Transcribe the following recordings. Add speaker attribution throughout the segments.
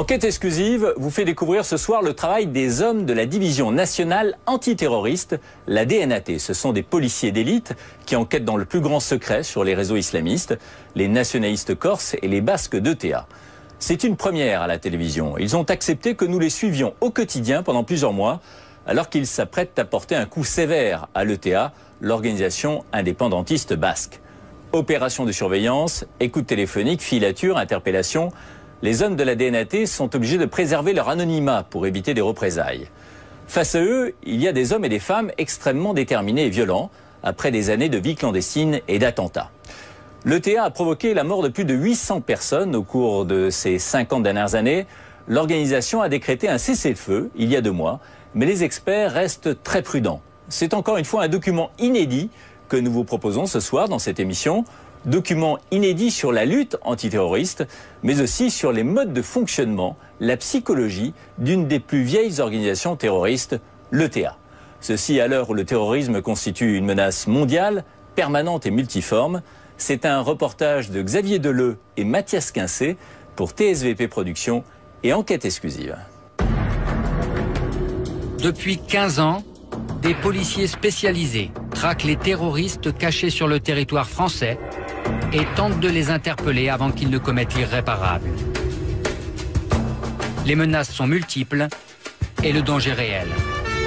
Speaker 1: Enquête exclusive vous fait découvrir ce soir le travail des hommes de la division nationale antiterroriste, la DNAT. Ce sont des policiers d'élite qui enquêtent dans le plus grand secret sur les réseaux islamistes, les nationalistes corses et les basques d'ETA. C'est une première à la télévision. Ils ont accepté que nous les suivions au quotidien pendant plusieurs mois, alors qu'ils s'apprêtent à porter un coup sévère à l'ETA, l'organisation indépendantiste basque. Opération de surveillance, écoute téléphonique, filature, interpellation. Les hommes de la DNAT sont obligés de préserver leur anonymat pour éviter des représailles. Face à eux, il y a des hommes et des femmes extrêmement déterminés et violents, après des années de vie clandestine et d'attentats. L'ETA a provoqué la mort de plus de 800 personnes au cours de ces 50 dernières années. L'organisation a décrété un cessez-le-feu il y a 2 mois, mais les experts restent très prudents. C'est encore une fois un document inédit que nous vous proposons ce soir dans cette émission. Document inédit sur la lutte antiterroriste, mais aussi sur les modes de fonctionnement, la psychologie d'une des plus vieilles organisations terroristes, l'ETA. Ceci à l'heure où le terrorisme constitue une menace mondiale, permanente et multiforme. C'est un reportage de Xavier Deleu et Mathias Quincé pour TSVP Productions et Enquête exclusive.
Speaker 2: Depuis 15 ans, des policiers spécialisés traquent les terroristes cachés sur le territoire français et tentent de les interpeller avant qu'ils ne commettent l'irréparable. Les menaces sont multiples et le danger réel.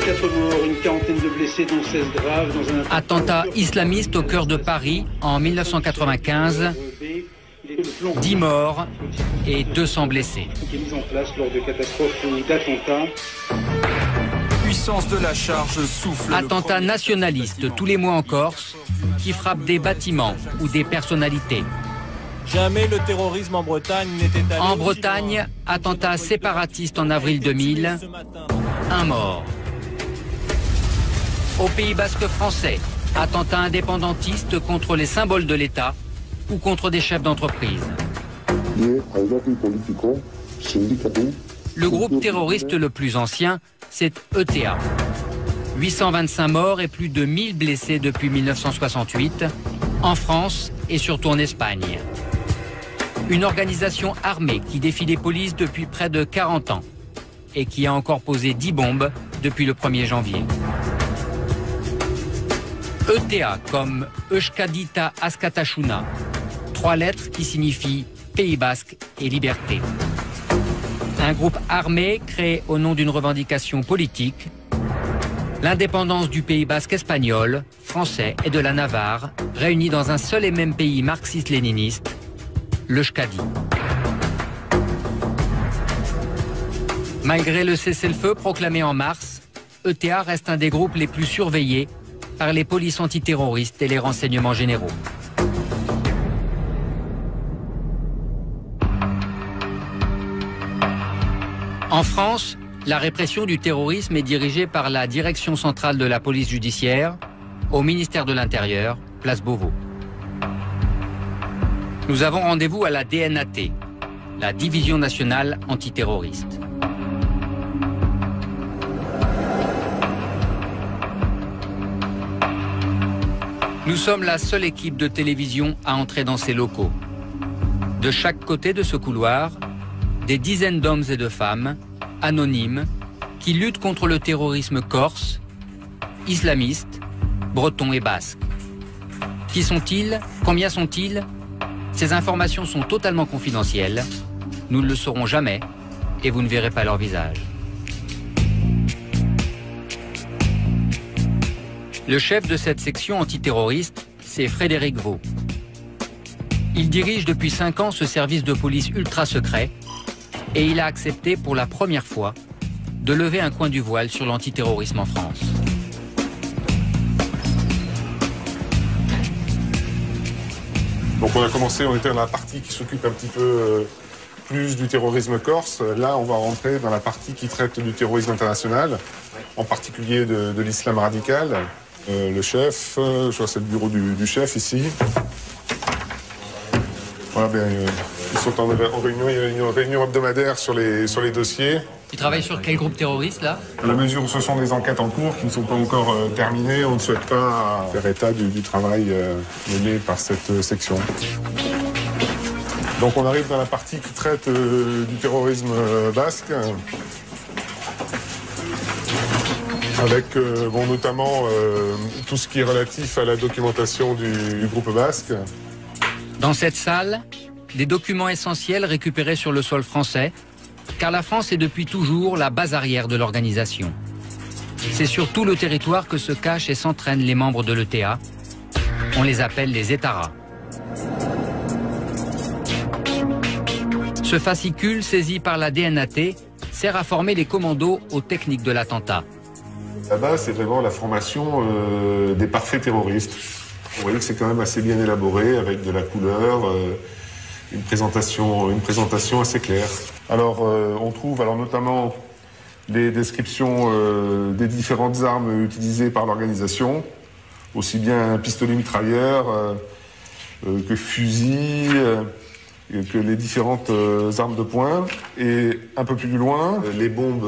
Speaker 3: 4 morts, une quarantaine de blessés, dont 16 graves. Dans un
Speaker 2: attentat islamiste au cœur de Paris en 1995, 10 morts et 200 blessés.
Speaker 3: qui est mise en place lors de catastrophes ou d'attentats.
Speaker 4: Puissance de la charge souffle.
Speaker 2: Attentats nationalistes tous les mois en Corse qui frappent des bâtiments ou des personnalités.
Speaker 5: Jamais le terrorisme en Bretagne n'était allé
Speaker 2: En
Speaker 5: aussi
Speaker 2: Bretagne,
Speaker 5: loin.
Speaker 2: attentat séparatiste en avril 2000,
Speaker 5: Ce matin.
Speaker 2: 1 mort. Au Pays basque français, attentat indépendantiste contre les symboles de l'État ou contre des chefs d'entreprise. Le groupe terroriste le plus ancien, c'est ETA. 825 morts et plus de 1000 blessés depuis 1968, en France et surtout en Espagne. Une organisation armée qui défie les polices depuis près de 40 ans et qui a encore posé 10 bombes depuis le 1er janvier. ETA comme Euskadita Askatasuna, 3 lettres qui signifient Pays basque et liberté. Un groupe armé créé au nom d'une revendication politique, l'indépendance du Pays basque espagnol, français et de la Navarre, réunis dans un seul et même pays marxiste-léniniste, l'Euskadi. Malgré le cessez-le-feu proclamé en mars, ETA reste un des groupes les plus surveillés par les polices antiterroristes et les renseignements généraux. En France, la répression du terrorisme est dirigée par la Direction centrale de la police judiciaire, au ministère de l'Intérieur, place Beauvau. Nous avons rendez-vous à la DNAT, la Division nationale antiterroriste. Nous sommes la seule équipe de télévision à entrer dans ces locaux. De chaque côté de ce couloir, des dizaines d'hommes et de femmes, anonymes, qui luttent contre le terrorisme corse, islamiste, breton et basque. Qui sont-ils? Combien sont-ils? Ces informations sont totalement confidentielles. Nous ne le saurons jamais et vous ne verrez pas leur visage. Le chef de cette section antiterroriste, c'est Frédéric Vaux. Il dirige depuis 5 ans ce service de police ultra secret et il a accepté pour la première fois de lever un coin du voile sur l'antiterrorisme en France.
Speaker 6: Donc on a commencé, on était dans la partie qui s'occupe un petit peu plus du terrorisme corse. Là, on va rentrer dans la partie qui traite du terrorisme international, en particulier de l'islam radical. Le chef, je vois c'est le bureau du chef ici. Voilà, ils sont en réunion, il y a une réunion hebdomadaire sur les dossiers.
Speaker 2: Tu travailles sur quel groupe terroriste là?
Speaker 6: À la mesure où ce sont des enquêtes en cours qui ne sont pas encore terminées, on ne souhaite pas faire état du travail mené par cette section. Donc on arrive dans la partie qui traite du terrorisme basque, avec notamment tout ce qui est relatif à la documentation du groupe basque.
Speaker 2: Dans cette salle, des documents essentiels récupérés sur le sol français, car la France est depuis toujours la base arrière de l'organisation. C'est sur tout le territoire que se cachent et s'entraînent les membres de l'ETA. On les appelle les étarras. Ce fascicule saisi par la DNAT sert à former les commandos aux techniques de l'attentat.
Speaker 6: Là-bas, c'est vraiment la formation des parfaits terroristes. Vous voyez que c'est quand même assez bien élaboré, avec de la couleur, une présentation assez claire. Alors, on trouve notamment les descriptions des différentes armes utilisées par l'organisation, aussi bien pistolet mitrailleur que fusil, que les différentes armes de poing. Et un peu plus loin, les bombes,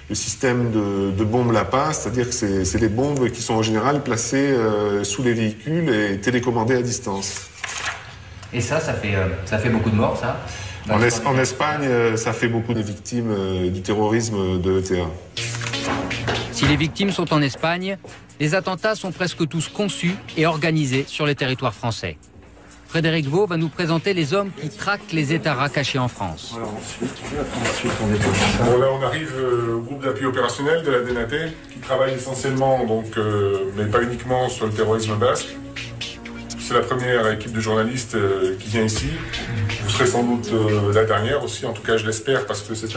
Speaker 6: le système de bombes lapin, c'est-à-dire que c'est des bombes qui sont en général placées sous les véhicules et télécommandées à distance.
Speaker 2: Et ça fait beaucoup de morts, ça?
Speaker 6: En Espagne, ça fait beaucoup de victimes du terrorisme de l'ETA.
Speaker 2: Si les victimes sont en Espagne, les attentats sont presque tous conçus et organisés sur le territoire français. Frédéric Vaux va nous présenter les hommes qui traquent les étarras cachés en France.
Speaker 6: Voilà, là, on arrive au groupe d'appui opérationnel de la DNAT, qui travaille essentiellement, mais pas uniquement, sur le terrorisme basque. C'est la première équipe de journalistes qui vient ici. Vous serez sans doute la dernière aussi, en tout cas je l'espère, parce que c'est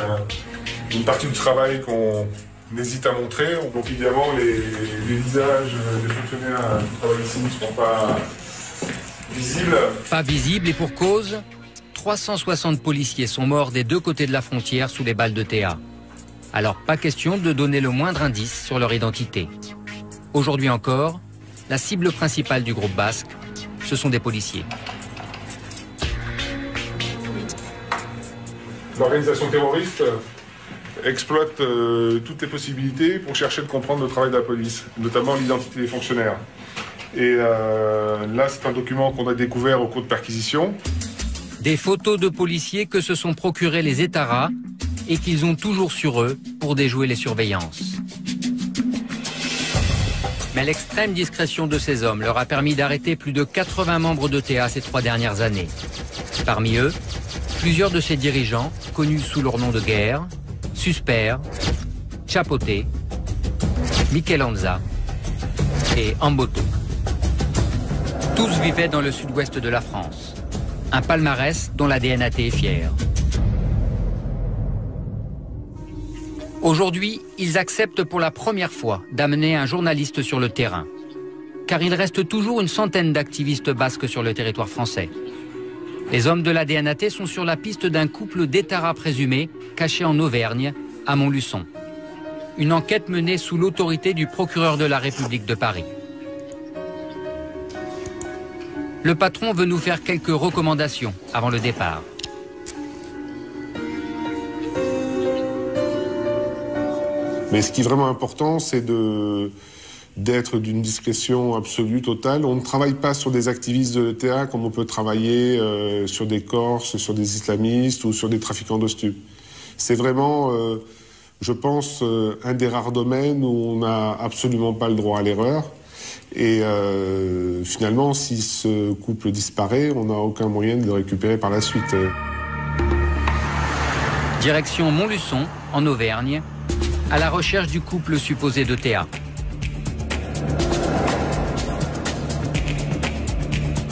Speaker 6: une partie du travail qu'on hésite à montrer. Donc évidemment, les visages des fonctionnaires qui travaillent ici ne seront pas visibles.
Speaker 2: Pas visibles et pour cause, 360 policiers sont morts des deux côtés de la frontière sous les balles de TA. Alors pas question de donner le moindre indice sur leur identité. Aujourd'hui encore, la cible principale du groupe basque, ce sont des policiers.
Speaker 6: L'organisation terroriste exploite toutes les possibilités pour chercher de comprendre le travail de la police, notamment l'identité des fonctionnaires. Et là, c'est un document qu'on a découvert au cours de perquisition.
Speaker 2: Des photos de policiers que se sont procurés les étarras et qu'ils ont toujours sur eux pour déjouer les surveillances. Mais l'extrême discrétion de ces hommes leur a permis d'arrêter plus de 80 membres de TA ces 3 dernières années. Parmi eux, plusieurs de ces dirigeants, connus sous leur nom de guerre, Susper, Chapoté, Michelanza et Amboto. Tous vivaient dans le sud-ouest de la France. Un palmarès dont la DNAT est fière. Aujourd'hui, ils acceptent pour la première fois d'amener un journaliste sur le terrain. Car il reste toujours une centaine d'activistes basques sur le territoire français. Les hommes de la DNAT sont sur la piste d'un couple d'étarras présumés cachés en Auvergne, à Montluçon. Une enquête menée sous l'autorité du procureur de la République de Paris. Le patron veut nous faire quelques recommandations avant le départ.
Speaker 6: Mais ce qui est vraiment important, c'est d'être d'une discrétion absolue, totale. On ne travaille pas sur des activistes de l'ETA comme on peut travailler sur des Corses, sur des islamistes ou sur des trafiquants de stupes. C'est vraiment, je pense, un des rares domaines où on n'a absolument pas le droit à l'erreur. Et finalement, si ce couple disparaît, on n'a aucun moyen de le récupérer par la suite.
Speaker 2: Direction Montluçon, en Auvergne, à la recherche du couple supposé de TA.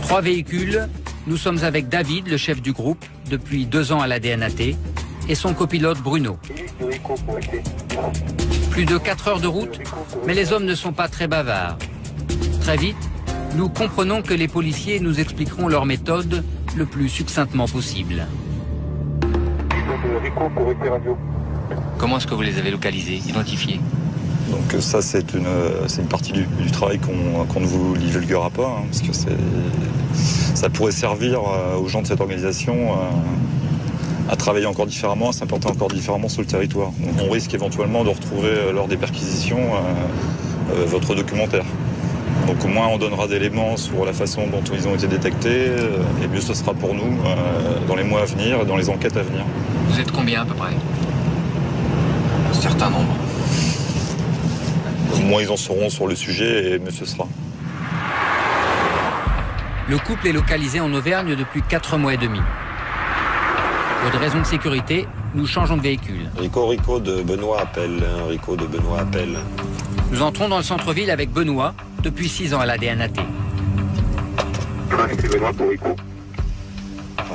Speaker 2: 3 véhicules, nous sommes avec David, le chef du groupe, depuis 2 ans à la DNAT, et son copilote Bruno. Plus de 4 heures de route, mais les hommes ne sont pas très bavards. Très vite, nous comprenons que les policiers nous expliqueront leur méthode le plus succinctement possible. Comment est-ce que vous les avez localisés, identifiés?
Speaker 7: Donc ça, c'est une partie du travail qu'on ne vous divulguera pas, hein, parce que ça pourrait servir aux gens de cette organisation à travailler encore différemment, à s'importer encore différemment sur le territoire. Donc on risque éventuellement de retrouver lors des perquisitions votre documentaire. Donc au moins on donnera d'éléments sur la façon dont ils ont été détectés et mieux ce sera pour nous dans les mois à venir et dans les enquêtes à venir.
Speaker 2: Vous êtes combien à peu près?
Speaker 7: Un certain nombre. Au moins ils en sauront sur le sujet et mieux ce sera.
Speaker 2: Le couple est localisé en Auvergne depuis 4 mois et demi. Pour des raisons de sécurité, nous changeons de véhicule.
Speaker 8: Rico de Benoît appelle. Rico de Benoît appelle.
Speaker 2: Nous entrons dans le centre-ville avec Benoît, depuis 6 ans à la DNAT.
Speaker 8: C'est Benoît pour Rico.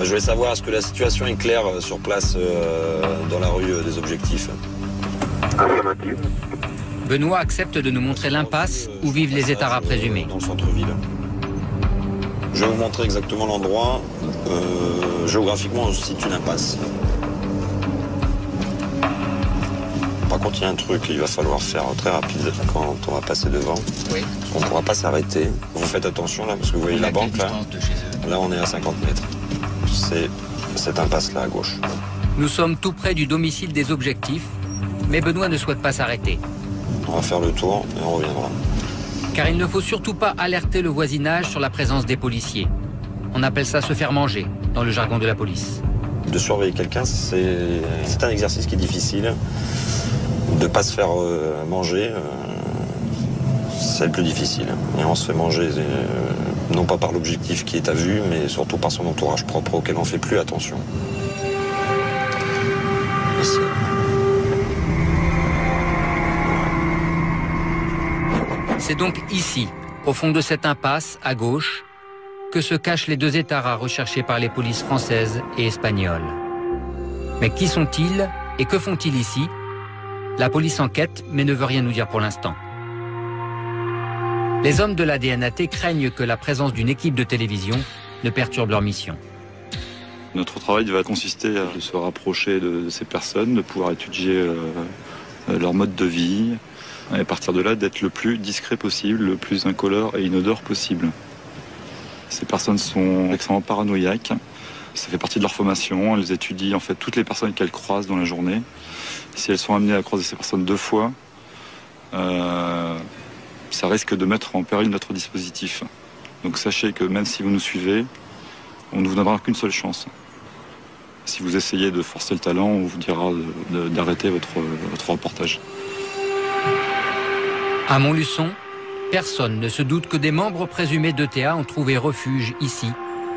Speaker 8: Je voulais savoir, est-ce que la situation est claire sur place dans la rue des Objectifs?
Speaker 3: Affirmative.
Speaker 2: Benoît accepte de nous montrer l'impasse où vivent les étarras présumés.
Speaker 8: Dans le centre-ville. Je vais vous montrer exactement l'endroit. Géographiquement, on se situe une impasse. Par contre, il y a un truc qu'il va falloir faire très rapide quand on va passer devant.
Speaker 2: Oui.
Speaker 8: On ne pourra pas s'arrêter. Vous faites attention là, parce que vous voyez la banque là.
Speaker 2: De chez eux.
Speaker 8: Là, on est à 50 mètres. C'est cette impasse-là à gauche.
Speaker 2: Nous sommes tout près du domicile des Objectifs, mais Benoît ne souhaite pas s'arrêter.
Speaker 8: On va faire le tour et on reviendra.
Speaker 2: Car il ne faut surtout pas alerter le voisinage sur la présence des policiers. On appelle ça se faire manger, dans le jargon de la police.
Speaker 8: De surveiller quelqu'un, c'est un exercice qui est difficile. De ne pas se faire manger, c'est le plus difficile. Et on se fait manger, non pas par l'objectif qui est à vue, mais surtout par son entourage propre auquel on ne fait plus attention. Ici.
Speaker 2: C'est donc ici, au fond de cette impasse, à gauche, que se cachent les 2 étarras recherchés par les polices françaises et espagnoles. Mais qui sont-ils et que font-ils ici? La police enquête, mais ne veut rien nous dire pour l'instant. Les hommes de la DNAT craignent que la présence d'une équipe de télévision ne perturbe leur mission.
Speaker 7: Notre travail va consister à se rapprocher de ces personnes, de pouvoir étudier leur mode de vie, et à partir de là d'être le plus discret possible, le plus incolore et inodore possible. Ces personnes sont extrêmement paranoïaques, ça fait partie de leur formation, elles étudient en fait toutes les personnes qu'elles croisent dans la journée. Si elles sont amenées à croiser ces personnes 2 fois, ça risque de mettre en péril notre dispositif. Donc sachez que même si vous nous suivez, on ne vous donnera qu'une seule chance. Si vous essayez de forcer le talent, on vous dira d'arrêter votre reportage.
Speaker 2: À Montluçon, personne ne se doute que des membres présumés d'ETA ont trouvé refuge ici,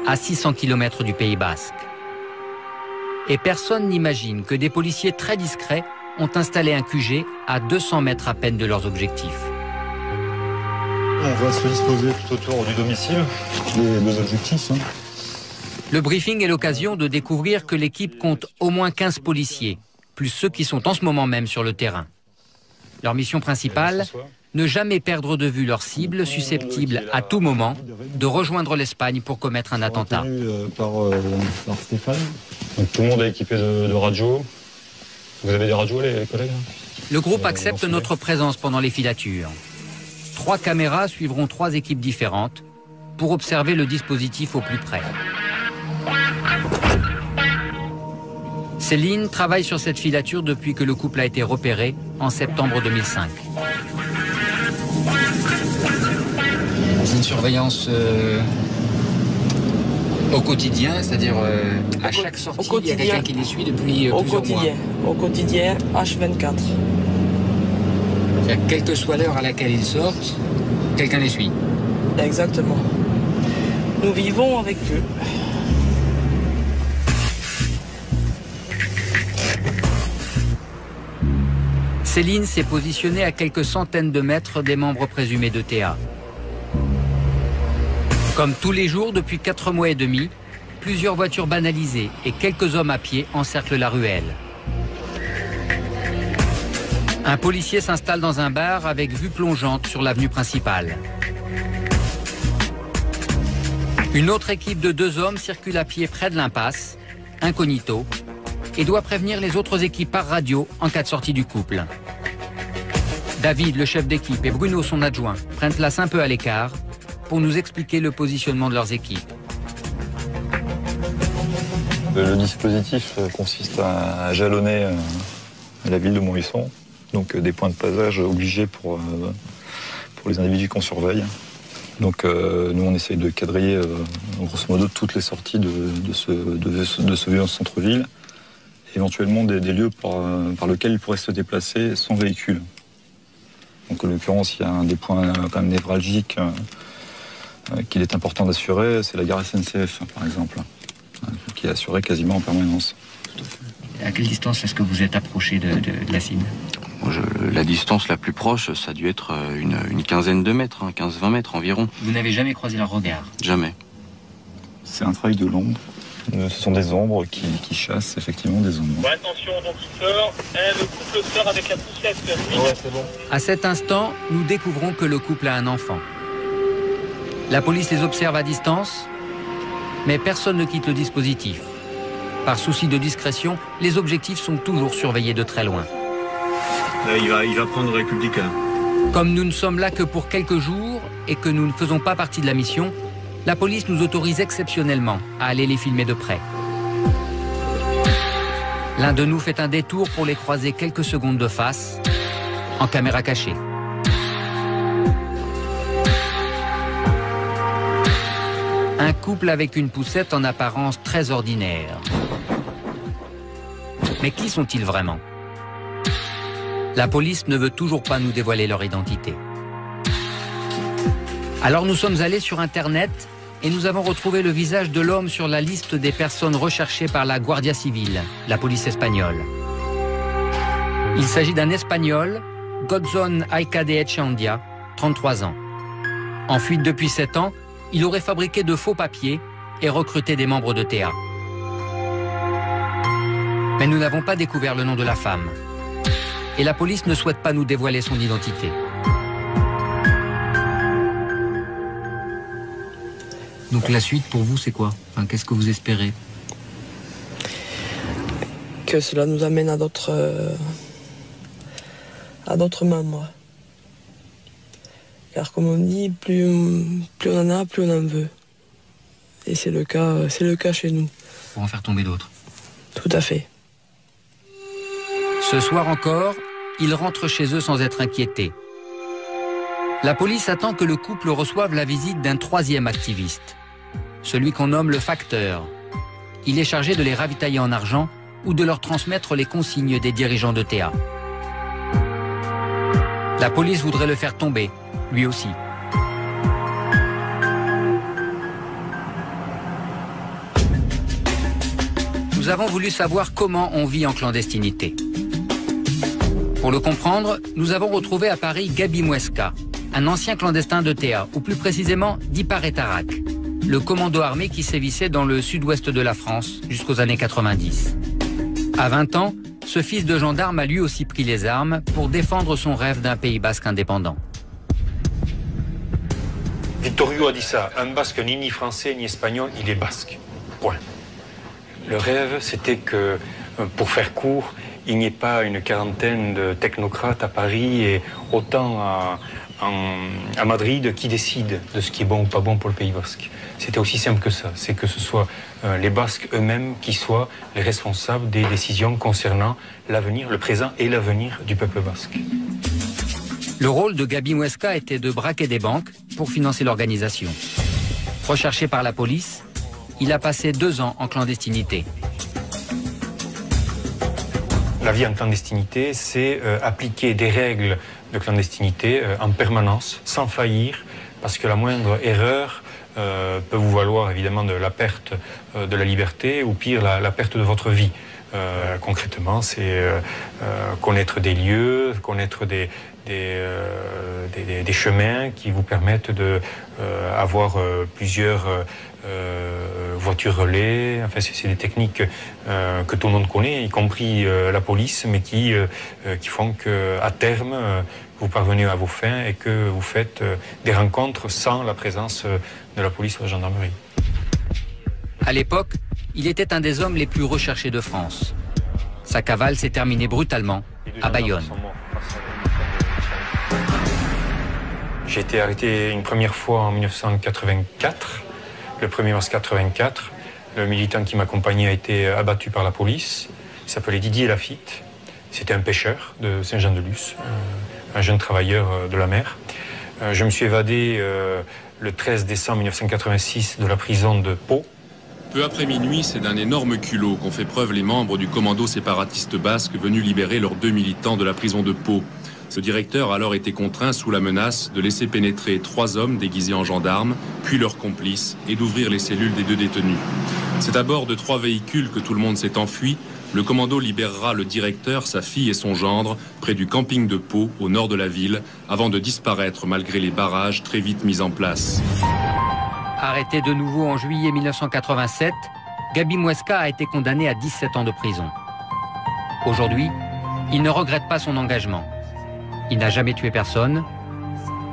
Speaker 2: à 600 km du Pays Basque. Et personne n'imagine que des policiers très discrets ont installé un QG à 200 mètres à peine de leurs objectifs.
Speaker 7: On va se disposer tout autour du domicile des 2 objectifs.
Speaker 2: Le briefing est l'occasion de découvrir que l'équipe compte au moins 15 policiers, plus ceux qui sont en ce moment même sur le terrain. Leur mission principale, ne jamais perdre de vue leur cible susceptible à tout moment de rejoindre l'Espagne pour commettre un attentat.
Speaker 7: Par Stéphane. Donc, tout le monde est équipé de radios. Vous avez des radios, les collègues?
Speaker 2: Le groupe accepte notre présence pendant les filatures. 3 caméras suivront 3 équipes différentes pour observer le dispositif au plus près. Céline travaille sur cette filature depuis que le couple a été repéré en septembre 2005. C'est une surveillance au quotidien, c'est-à-dire à chaque sortie, il y a quelqu'un qui les suit depuis plusieurs mois.
Speaker 9: Au quotidien, H24.
Speaker 2: Quelle que soit l'heure à laquelle ils sortent, quelqu'un les suit.
Speaker 9: Exactement. Nous vivons avec eux.
Speaker 2: Céline s'est positionnée à quelques centaines de mètres des membres présumés d'ETA. Comme tous les jours depuis 4 mois et demi, plusieurs voitures banalisées et quelques hommes à pied encerclent la ruelle. Un policier s'installe dans un bar avec vue plongeante sur l'avenue principale. Une autre équipe de 2 hommes circule à pied près de l'impasse, incognito, et doit prévenir les autres équipes par radio en cas de sortie du couple. David, le chef d'équipe, et Bruno, son adjoint, prennent place un peu à l'écart pour nous expliquer le positionnement de leurs équipes.
Speaker 7: Le dispositif consiste à jalonner la ville de Montluçon, donc des points de passage obligés pour les individus qu'on surveille. Donc nous on essaye de quadriller grosso modo toutes les sorties de ce vieux centre-ville, éventuellement des lieux par lesquels il pourrait se déplacer sans véhicule. Donc en l'occurrence il y a un des points quand même névralgiques qu'il est important d'assurer, c'est la gare SNCF par exemple, qui est assurée quasiment en permanence.
Speaker 10: À quelle distance est-ce que vous êtes approché de la cible?
Speaker 11: La distance la plus proche, ça a dû être une quinzaine de mètres, 15-20 mètres environ.
Speaker 10: Vous n'avez jamais croisé leur regard?
Speaker 11: Jamais.
Speaker 7: C'est un travail de l'ombre. Ce sont des ombres qui chassent effectivement des ombres.
Speaker 12: Bon, attention, donc il sort, le couple sort avec la poussette.
Speaker 2: Ouais, c'est bon. À cet instant, nous découvrons que le couple a un enfant. La police les observe à distance, mais personne ne quitte le dispositif. Par souci de discrétion, les objectifs sont toujours surveillés de très loin.
Speaker 5: Là, il va prendre Républicain.
Speaker 2: Comme nous ne sommes là que pour quelques jours et que nous ne faisons pas partie de la mission, la police nous autorise exceptionnellement à aller les filmer de près. L'un de nous fait un détour pour les croiser quelques secondes de face, en caméra cachée. Un couple avec une poussette en apparence très ordinaire. Mais qui sont-ils vraiment? La police ne veut toujours pas nous dévoiler leur identité. Alors nous sommes allés sur Internet et nous avons retrouvé le visage de l'homme sur la liste des personnes recherchées par la Guardia Civil, la police espagnole. Il s'agit d'un Espagnol, Godzón Aika de Echeandia, 33 ans. En fuite depuis 7 ans, il aurait fabriqué de faux papiers et recruté des membres de TA. Mais nous n'avons pas découvert le nom de la femme. Et la police ne souhaite pas nous dévoiler son identité. Donc la suite pour vous c'est quoi? Enfin, qu'est-ce que vous espérez?
Speaker 9: Que cela nous amène à d'autres membres. Car comme on dit, plus on en a, plus on en veut. Et c'est le cas chez nous.
Speaker 10: Pour en faire tomber d'autres.
Speaker 9: Tout à fait.
Speaker 2: Ce soir encore, ils rentrent chez eux sans être inquiétés. La police attend que le couple reçoive la visite d'un troisième activiste, celui qu'on nomme le facteur. Il est chargé de les ravitailler en argent ou de leur transmettre les consignes des dirigeants de TA. La police voudrait le faire tomber, lui aussi. Nous avons voulu savoir comment on vit en clandestinité. Pour le comprendre, nous avons retrouvé à Paris Gabi Muesca, un ancien clandestin de TA, ou plus précisément d'Iparétarac, le commando armé qui sévissait dans le sud-ouest de la France jusqu'aux années 90. À 20 ans, ce fils de gendarme a lui aussi pris les armes pour défendre son rêve d'un Pays basque indépendant.
Speaker 13: Vittorio a dit ça, un basque n'est ni français ni espagnol, il est basque. Point. Le rêve, c'était que, pour faire court, il n'y ait pas une quarantaine de technocrates à Paris et autant à Madrid qui décident de ce qui est bon ou pas bon pour le Pays basque. C'était aussi simple que ça, c'est que ce soit les Basques eux-mêmes qui soient les responsables des décisions concernant l'avenir, le présent et l'avenir du peuple basque.
Speaker 2: Le rôle de Gabi Muesca était de braquer des banques pour financer l'organisation. Recherché par la police, il a passé 2 ans en clandestinité.
Speaker 13: La vie en clandestinité, c'est appliquer des règles de clandestinité en permanence, sans faillir, parce que la moindre erreur peut vous valoir évidemment de la perte de la liberté ou pire la perte de votre vie. Concrètement, c'est connaître des lieux, connaître des chemins qui vous permettent d'avoir plusieurs voitures relais. Enfin, c'est des techniques que tout le monde connaît, y compris la police, mais qui font qu'à terme, vous parvenez à vos fins et que vous faites des rencontres sans la présence de la police ou de la gendarmerie.
Speaker 2: À l'époque, il était un des hommes les plus recherchés de France. Sa cavale s'est terminée brutalement à Bayonne.
Speaker 13: J'ai été arrêté une première fois en 1984, le 1er mars 1984. Le militant qui m'accompagnait a été abattu par la police. Il s'appelait Didier Lafitte. C'était un pêcheur de Saint-Jean-de-Luz, un jeune travailleur de la mer. Je me suis évadé le 13 décembre 1986 de la prison de Pau.
Speaker 14: Peu après minuit, c'est d'un énorme culot qu'ont fait preuve les membres du commando séparatiste basque venus libérer leurs 2 militants de la prison de Pau. Ce directeur a alors été contraint sous la menace de laisser pénétrer 3 hommes déguisés en gendarmes, puis leurs complices, et d'ouvrir les cellules des 2 détenus. C'est à bord de 3 véhicules que tout le monde s'est enfui. Le commando libérera le directeur, sa fille et son gendre près du camping de Pau, au nord de la ville, avant de disparaître malgré les barrages très vite mis en place.
Speaker 2: Arrêté de nouveau en juillet 1987, Gabi Mouesca a été condamné à 17 ans de prison. Aujourd'hui, il ne regrette pas son engagement. Il n'a jamais tué personne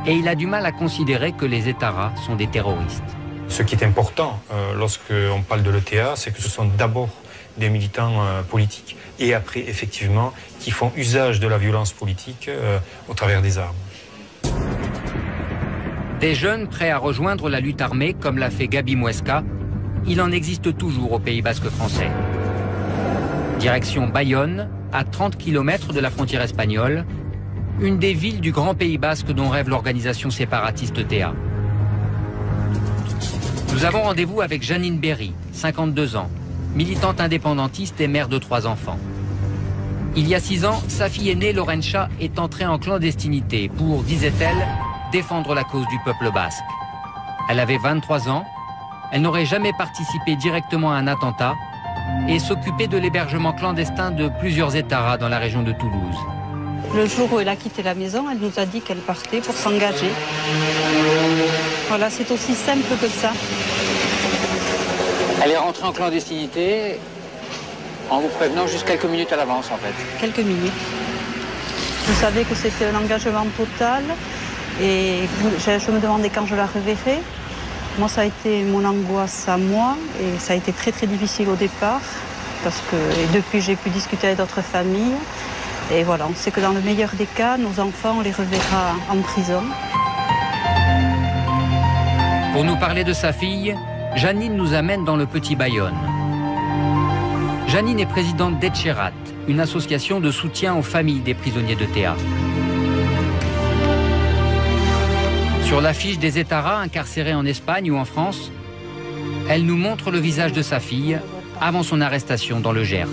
Speaker 2: et il a du mal à considérer que les Étaras sont des terroristes.
Speaker 13: Ce qui est important lorsqu'on parle de l'ETA, c'est que ce sont d'abord des militants politiques et après, effectivement, qui font usage de la violence politique au travers des armes.
Speaker 2: Des jeunes prêts à rejoindre la lutte armée, comme l'a fait Gabi Mouesca, il en existe toujours au Pays basque français. Direction Bayonne, à 30 km de la frontière espagnole, une des villes du Grand Pays basque dont rêve l'organisation séparatiste ETA. Nous avons rendez-vous avec Janine Berry, 52 ans, militante indépendantiste et mère de 3 enfants. Il y a 6 ans, sa fille aînée, Laurencha, est entrée en clandestinité pour, disait-elle, défendre la cause du peuple basque. Elle avait 23 ans, elle n'aurait jamais participé directement à un attentat et s'occupait de l'hébergement clandestin de plusieurs Étaras dans la région de Toulouse.
Speaker 15: Le jour où elle a quitté la maison, elle nous a dit qu'elle partait pour s'engager. Voilà, c'est aussi simple que ça.
Speaker 10: Elle est rentrée en clandestinité en vous prévenant juste quelques minutes à l'avance, en fait.
Speaker 15: Quelques minutes. Je savais que c'était un engagement total et je me demandais quand je la reverrais. Moi, ça a été mon angoisse à moi et ça a été très très difficile au départ parce que depuis j'ai pu discuter avec d'autres familles. Et voilà, on sait que dans le meilleur des cas, nos enfants, on les reverra en prison.
Speaker 2: Pour nous parler de sa fille, Janine nous amène dans le petit Bayonne. Janine est présidente d'Etcherat, une association de soutien aux familles des prisonniers d'ETA. Sur l'affiche des Étaras incarcérés en Espagne ou en France, elle nous montre le visage de sa fille avant son arrestation dans le Gers.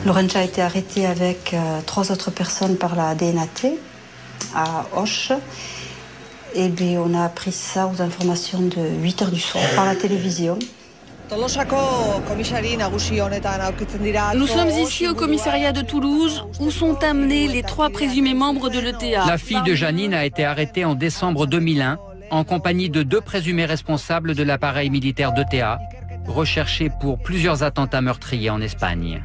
Speaker 15: Laurencha a été arrêtée avec 3 autres personnes par la DNAT à Auch. Et bien, on a appris ça aux informations de 8 h du soir par la télévision.
Speaker 16: Nous sommes ici au commissariat de Toulouse où sont amenés les 3 présumés membres de l'ETA.
Speaker 2: La fille de Janine a été arrêtée en décembre 2001 en compagnie de 2 présumés responsables de l'appareil militaire d'ETA, recherchés pour plusieurs attentats meurtriers en Espagne.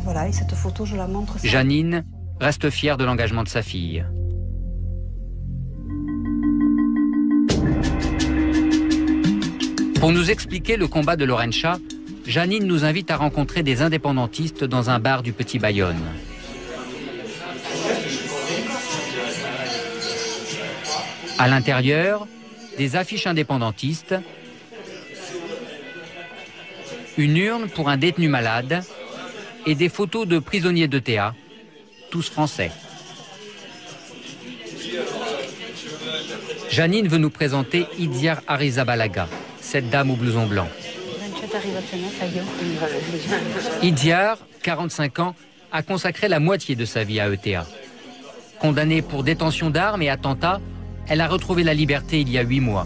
Speaker 15: Voilà, et cette photo, je la montre.
Speaker 2: Janine reste fière de l'engagement de sa fille. Pour nous expliquer le combat de Laurencha, Janine nous invite à rencontrer des indépendantistes dans un bar du Petit Bayonne. À l'intérieur, des affiches indépendantistes, une urne pour un détenu malade et des photos de prisonniers d'ETA, tous français. Janine veut nous présenter Idziar Arizabalaga, cette dame au blouson blanc. Idziar, 45 ans, a consacré la moitié de sa vie à ETA. Condamnée pour détention d'armes et attentats, elle a retrouvé la liberté il y a 8 mois.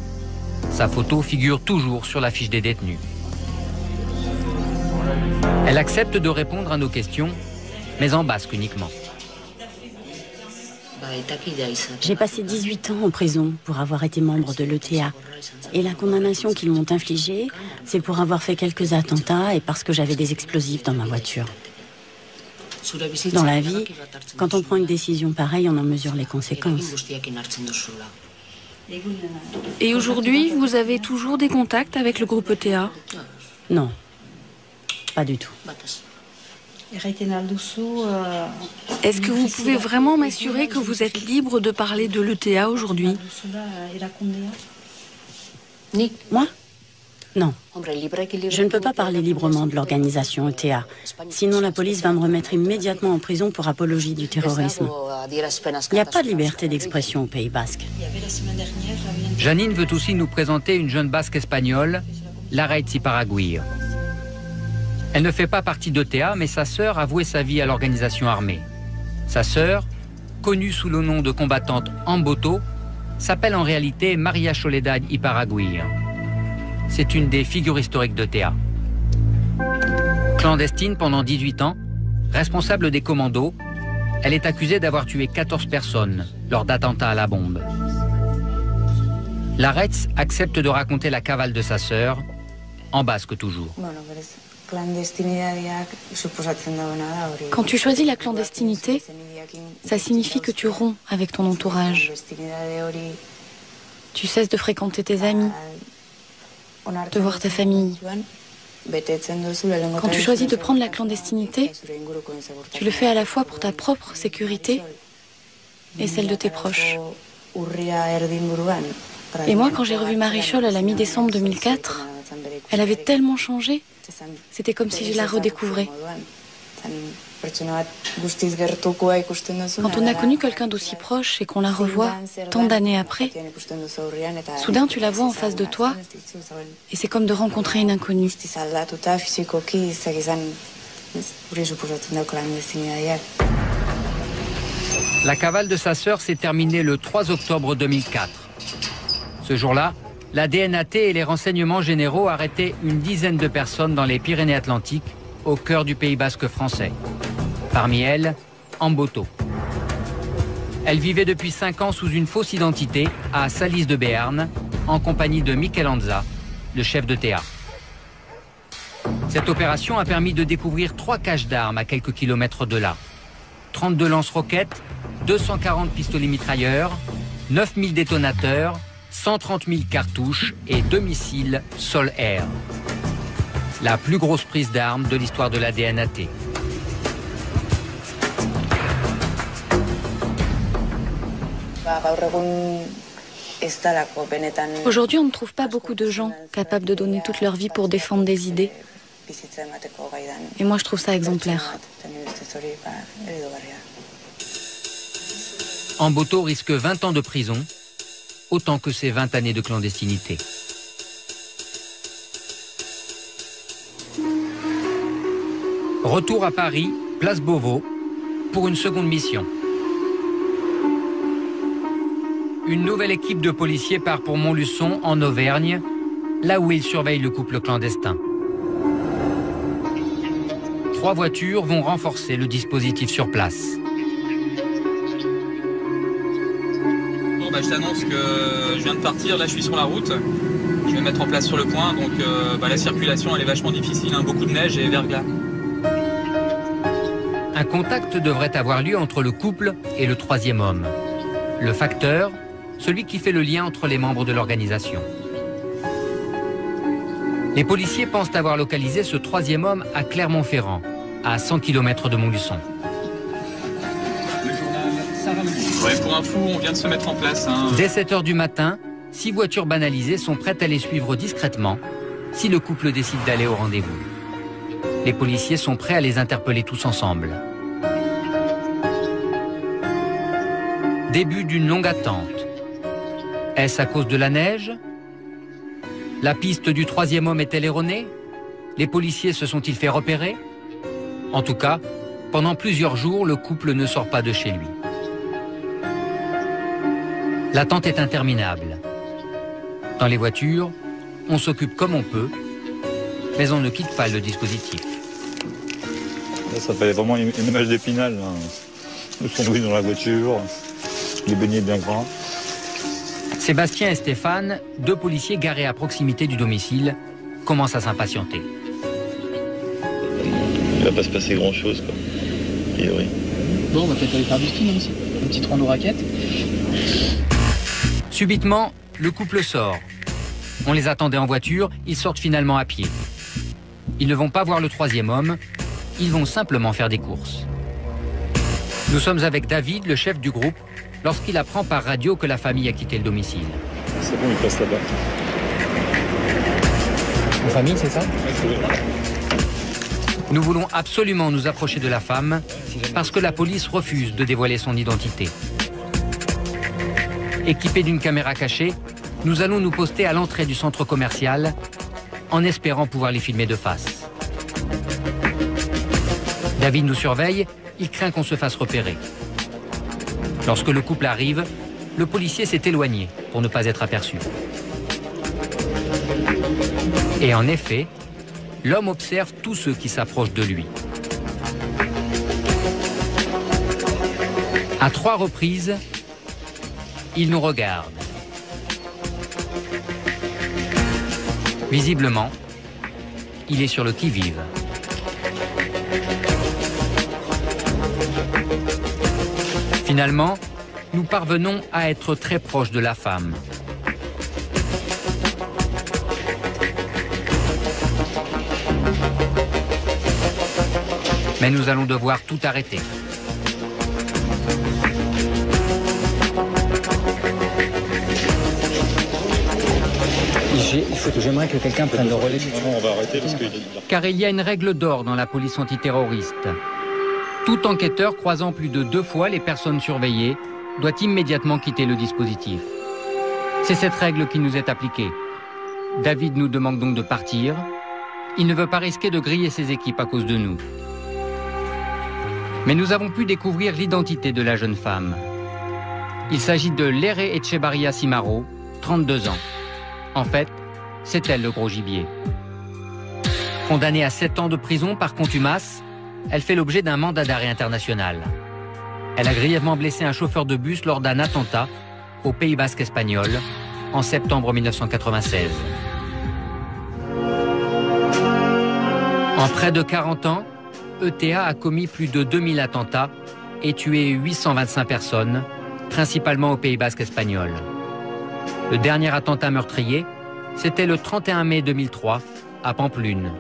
Speaker 2: Sa photo figure toujours sur la fiche des détenus. Elle accepte de répondre à nos questions, mais en basque uniquement.
Speaker 17: J'ai passé 18 ans en prison pour avoir été membre de l'ETA. Et la condamnation qu'ils m'ont infligée, c'est pour avoir fait quelques attentats et parce que j'avais des explosifs dans ma voiture. Dans la vie, quand on prend une décision pareille, on en mesure les conséquences.
Speaker 16: Et aujourd'hui, vous avez toujours des contacts avec le groupe ETA?
Speaker 17: Non, pas du tout.
Speaker 16: Est-ce que vous pouvez vraiment m'assurer que vous êtes libre de parler de l'ETA aujourd'hui?
Speaker 17: Moi? Non. Je ne peux pas parler librement de l'organisation ETA. Sinon, la police va me remettre immédiatement en prison pour apologie du terrorisme. Il n'y a pas de liberté d'expression au Pays Basque.
Speaker 2: Janine veut aussi nous présenter une jeune basque espagnole, Larraitz Iparaguirre. Elle ne fait pas partie d'ETA, mais sa sœur a voué sa vie à l'organisation armée. Sa sœur, connue sous le nom de combattante Amboto, s'appelle en réalité Maria Soledad Iparaguirre. C'est une des figures historiques d'ETA. Clandestine pendant 18 ans, responsable des commandos, elle est accusée d'avoir tué 14 personnes lors d'attentats à la bombe. Larraitz accepte de raconter la cavale de sa sœur, en basque toujours.
Speaker 18: Quand tu choisis la clandestinité, ça signifie que tu romps avec ton entourage. Tu cesses de fréquenter tes amis, de voir ta famille. Quand tu choisis de prendre la clandestinité, tu le fais à la fois pour ta propre sécurité et celle de tes proches. Et moi, quand j'ai revu Marichol à la mi-décembre 2004, elle avait tellement changé, c'était comme si je la redécouvrais. Quand on a connu quelqu'un d'aussi proche et qu'on la revoit tant d'années après, soudain tu la vois en face de toi et c'est comme de rencontrer une inconnue.
Speaker 2: La cavale de sa sœur s'est terminée le 3 octobre 2004. Ce jour-là, la DNAT et les renseignements généraux arrêtaient une dizaine de personnes dans les Pyrénées-Atlantiques, au cœur du Pays basque français. Parmi elles, Amboto. Elle vivait depuis 5 ans sous une fausse identité à Salis de Béarn, en compagnie de Mikel Anza, le chef de TA. Cette opération a permis de découvrir 3 caches d'armes à quelques kilomètres de là. 32 lance-roquettes, 240 pistolets mitrailleurs, 9000 détonateurs, 130 000 cartouches et 2 missiles sol-air. La plus grosse prise d'armes de l'histoire de la DNAT.
Speaker 18: Aujourd'hui, on ne trouve pas beaucoup de gens capables de donner toute leur vie pour défendre des idées. Et moi, je trouve ça exemplaire.
Speaker 2: Amboto risque 20 ans de prison, autant que ses 20 années de clandestinité. Retour à Paris, place Beauvau, pour une seconde mission. Une nouvelle équipe de policiers part pour Montluçon, en Auvergne, là où ils surveillent le couple clandestin. 3 voitures vont renforcer le dispositif sur place.
Speaker 19: Bon, je t'annonce que je viens de partir, là je suis sur la route. Je vais mettre en place sur le point, donc la circulation elle est vachement difficile, beaucoup de neige et verglas.
Speaker 2: Un contact devrait avoir lieu entre le couple et le 3e homme. Le facteur, celui qui fait le lien entre les membres de l'organisation. Les policiers pensent avoir localisé ce 3e homme à Clermont-Ferrand, à 100 km de Montluçon.
Speaker 19: Ouais, pour info, on vient de se mettre en place.
Speaker 2: Dès 7 h du matin, 6 voitures banalisées sont prêtes à les suivre discrètement si le couple décide d'aller au rendez-vous. Les policiers sont prêts à les interpeller tous ensemble. Début d'une longue attente. Est-ce à cause de la neige? La piste du 3e homme est-elle erronée? Les policiers se sont-ils fait repérer? En tout cas, pendant plusieurs jours, le couple ne sort pas de chez lui. L'attente est interminable. Dans les voitures, on s'occupe comme on peut, mais on ne quitte pas le dispositif.
Speaker 7: Là, ça fait vraiment une image d'Épinal. Le sandwich dans la voiture, les beignets bien gras.
Speaker 2: Sébastien et Stéphane, 2 policiers garés à proximité du domicile, commencent à s'impatienter.
Speaker 20: Il va pas se passer grand-chose, quoi. A priori.
Speaker 10: Bon, on va peut-être aller faire du ski, aussi. Une petite ronde aux raquettes.
Speaker 2: Subitement, le couple sort. On les attendait en voiture, ils sortent finalement à pied. Ils ne vont pas voir le 3e homme, ils vont simplement faire des courses. Nous sommes avec David, le chef du groupe, lorsqu'il apprend par radio que la famille a quitté le domicile.
Speaker 7: C'est bon, il passe là-bas.
Speaker 10: Une famille, c'est ça?
Speaker 2: Nous voulons absolument nous approcher de la femme parce que la police refuse de dévoiler son identité. Équipés d'une caméra cachée, nous allons nous poster à l'entrée du centre commercial en espérant pouvoir les filmer de face. David nous surveille, il craint qu'on se fasse repérer. Lorsque le couple arrive, le policier s'est éloigné pour ne pas être aperçu. Et en effet, l'homme observe tous ceux qui s'approchent de lui. À 3 reprises, il nous regarde. Visiblement, il est sur le qui-vive. Finalement, nous parvenons à être très proches de la femme. Mais nous allons devoir tout arrêter.
Speaker 10: J'aimerais que quelqu'un prenne le relais.
Speaker 20: On va arrêter parce que...
Speaker 2: Car il y a une règle d'or dans la police antiterroriste. Tout enquêteur croisant plus de 2 fois les personnes surveillées doit immédiatement quitter le dispositif. C'est cette règle qui nous est appliquée. David nous demande donc de partir. Il ne veut pas risquer de griller ses équipes à cause de nous. Mais nous avons pu découvrir l'identité de la jeune femme. Il s'agit de Lere Echevarria Simaro, 32 ans. En fait, c'est elle le gros gibier. Condamnée à 7 ans de prison par contumace, elle fait l'objet d'un mandat d'arrêt international. Elle a grièvement blessé un chauffeur de bus lors d'un attentat au Pays Basque espagnol en septembre 1996. En près de 40 ans, ETA a commis plus de 2000 attentats et tué 825 personnes, principalement au Pays Basque espagnol. Le dernier attentat meurtrier, c'était le 31 mai 2003 à Pampelune.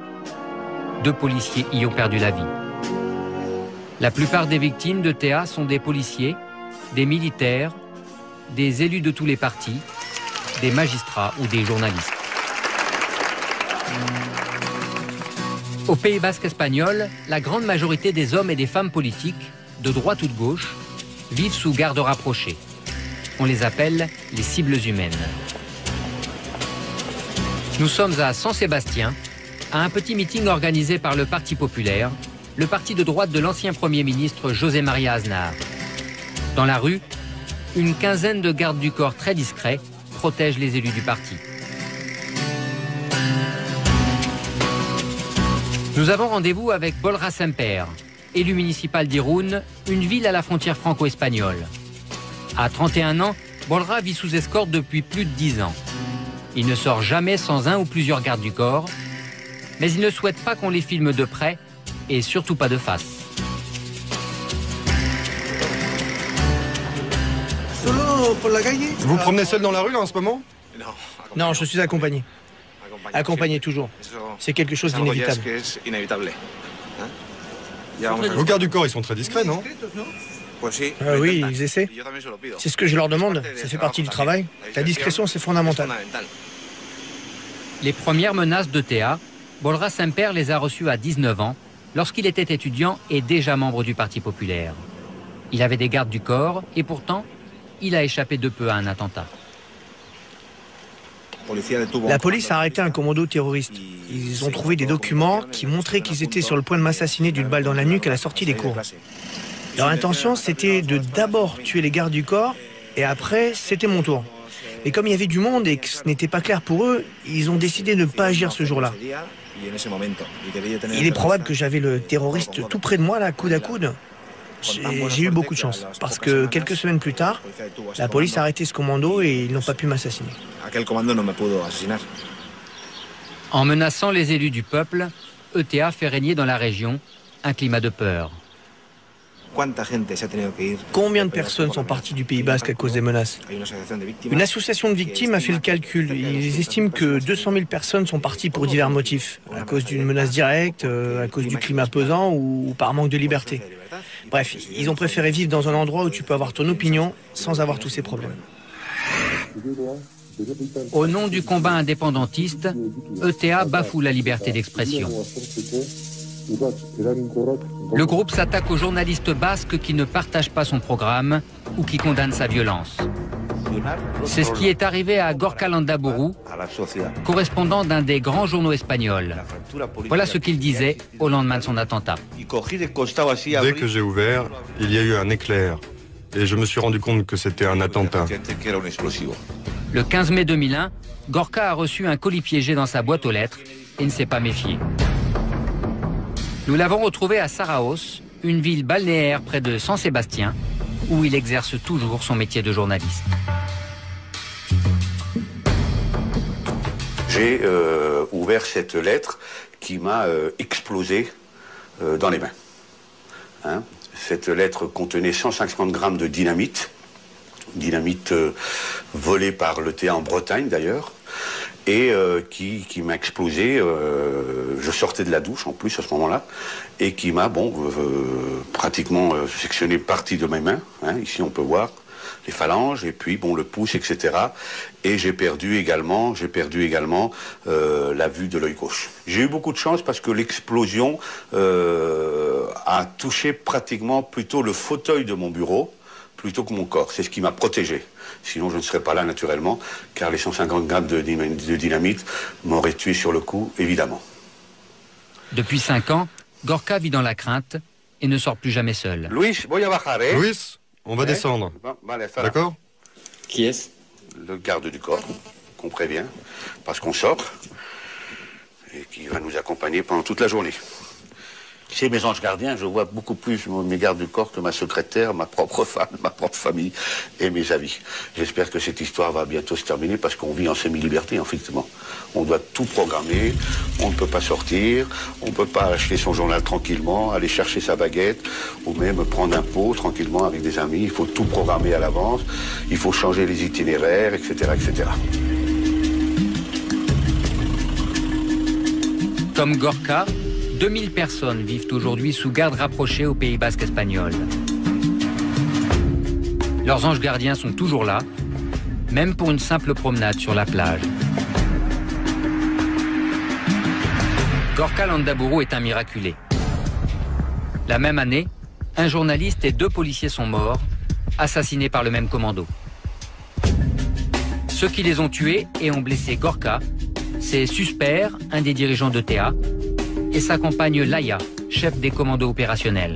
Speaker 2: 2 policiers y ont perdu la vie. La plupart des victimes d'ETA sont des policiers, des militaires, des élus de tous les partis, des magistrats ou des journalistes. Au Pays Basque espagnol, la grande majorité des hommes et des femmes politiques, de droite ou de gauche, vivent sous garde rapprochée. On les appelle les cibles humaines. Nous sommes à San Sébastien, à un petit meeting organisé par le Parti populaire, le parti de droite de l'ancien Premier ministre José María Aznar. Dans la rue, une quinzaine de gardes du corps très discrets protègent les élus du parti. Nous avons rendez-vous avec Bolra Semper, élu municipal d'Irún, une ville à la frontière franco-espagnole. À 31 ans, Bolra vit sous escorte depuis plus de 10 ans. Il ne sort jamais sans un ou plusieurs gardes du corps, mais il ne souhaite pas qu'on les filme de près et surtout pas de face.
Speaker 21: Vous promenez seul dans la rue là en ce moment?
Speaker 22: Non, je suis accompagné. Accompagné toujours. C'est quelque chose d'inévitable.
Speaker 21: Vos gardes du corps, ils sont très discrets, non?
Speaker 22: Oui, ils essaient. C'est ce que je leur demande. Ça fait partie du travail. La discrétion, c'est fondamental.
Speaker 2: Les premières menaces d'ETA, Bolra Semper les a reçues à 19 ans, lorsqu'il était étudiant et déjà membre du Parti populaire. Il avait des gardes du corps et pourtant, il a échappé de peu à un attentat.
Speaker 22: La police a arrêté un commando terroriste. Ils ont trouvé des documents qui montraient qu'ils étaient sur le point de m'assassiner d'une balle dans la nuque à la sortie des cours. Leur intention, c'était de d'abord tuer les gardes du corps et après, c'était mon tour. Mais comme il y avait du monde et que ce n'était pas clair pour eux, ils ont décidé de ne pas agir ce jour-là. Il est probable que j'avais le terroriste tout près de moi, là, coude à coude. J'ai eu beaucoup de chance, parce que quelques semaines plus tard, la police a arrêté ce commando et ils n'ont pas pu m'assassiner.
Speaker 2: En menaçant les élus du peuple, ETA fait régner dans la région un climat de peur.
Speaker 22: Combien de personnes sont parties du Pays Basque à cause des menaces? Une association de victimes a fait le calcul. Ils estiment que 200 000 personnes sont parties pour divers motifs, à cause d'une menace directe, à cause du climat pesant ou par manque de liberté. Bref, ils ont préféré vivre dans un endroit où tu peux avoir ton opinion sans avoir tous ces problèmes.
Speaker 2: Au nom du combat indépendantiste, ETA bafoue la liberté d'expression. Le groupe s'attaque aux journalistes basques qui ne partagent pas son programme ou qui condamnent sa violence. C'est ce qui est arrivé à Gorka Landaburu, correspondant d'un des grands journaux espagnols. Voilà ce qu'il disait au lendemain de son attentat.
Speaker 21: Dès que j'ai ouvert, il y a eu un éclair. Et je me suis rendu compte que c'était un attentat.
Speaker 2: Le 15 mai 2001, Gorka a reçu un colis piégé dans sa boîte aux lettres et ne s'est pas méfié. Nous l'avons retrouvé à Saraos, une ville balnéaire près de San Sébastien, où il exerce toujours son métier de journaliste.
Speaker 1: J'ai ouvert cette lettre qui m'a explosé dans les mains. Hein? Cette lettre contenait 150 grammes de dynamite, volée par l'ETA en Bretagne d'ailleurs, et qui m'a explosé. Je sortais de la douche en plus à ce moment-là, et qui m'a pratiquement sectionné partie de mes mains. Hein, ici on peut voir les phalanges, et puis le pouce, etc. Et j'ai perdu également la vue de l'œil gauche. J'ai eu beaucoup de chance parce que l'explosion a touché pratiquement plutôt le fauteuil de mon bureau plutôt que mon corps. C'est ce qui m'a protégé. Sinon je ne serais pas là naturellement, car les 150 grammes de dynamite m'auraient tué sur le coup, évidemment.
Speaker 2: Depuis 5 ans, Gorka vit dans la crainte et ne sort plus jamais seul.
Speaker 21: Luis, on va descendre. D'accord?
Speaker 1: Qui est-ce? Le garde du corps, qu'on prévient, parce qu'on sort, et qui va nous accompagner pendant toute la journée. Chez mes anges gardiens, je vois beaucoup plus mes gardes du corps que ma secrétaire, ma propre femme, ma propre famille et mes amis. J'espère que cette histoire va bientôt se terminer parce qu'on vit en semi-liberté, effectivement. On doit tout programmer, on ne peut pas sortir, on ne peut pas acheter son journal tranquillement, aller chercher sa baguette ou même prendre un pot tranquillement avec des amis. Il faut tout programmer à l'avance, il faut changer les itinéraires, etc., etc.
Speaker 2: Comme Gorka, 2000 personnes vivent aujourd'hui sous garde rapprochée au Pays basque espagnol. Leurs anges gardiens sont toujours là, même pour une simple promenade sur la plage. Gorka Landaburu est un miraculé. La même année, un journaliste et 2 policiers sont morts, assassinés par le même commando. Ceux qui les ont tués et ont blessé Gorka, c'est Susper, un des dirigeants d'ETA, et sa compagne Laïa, chef des commandos opérationnels.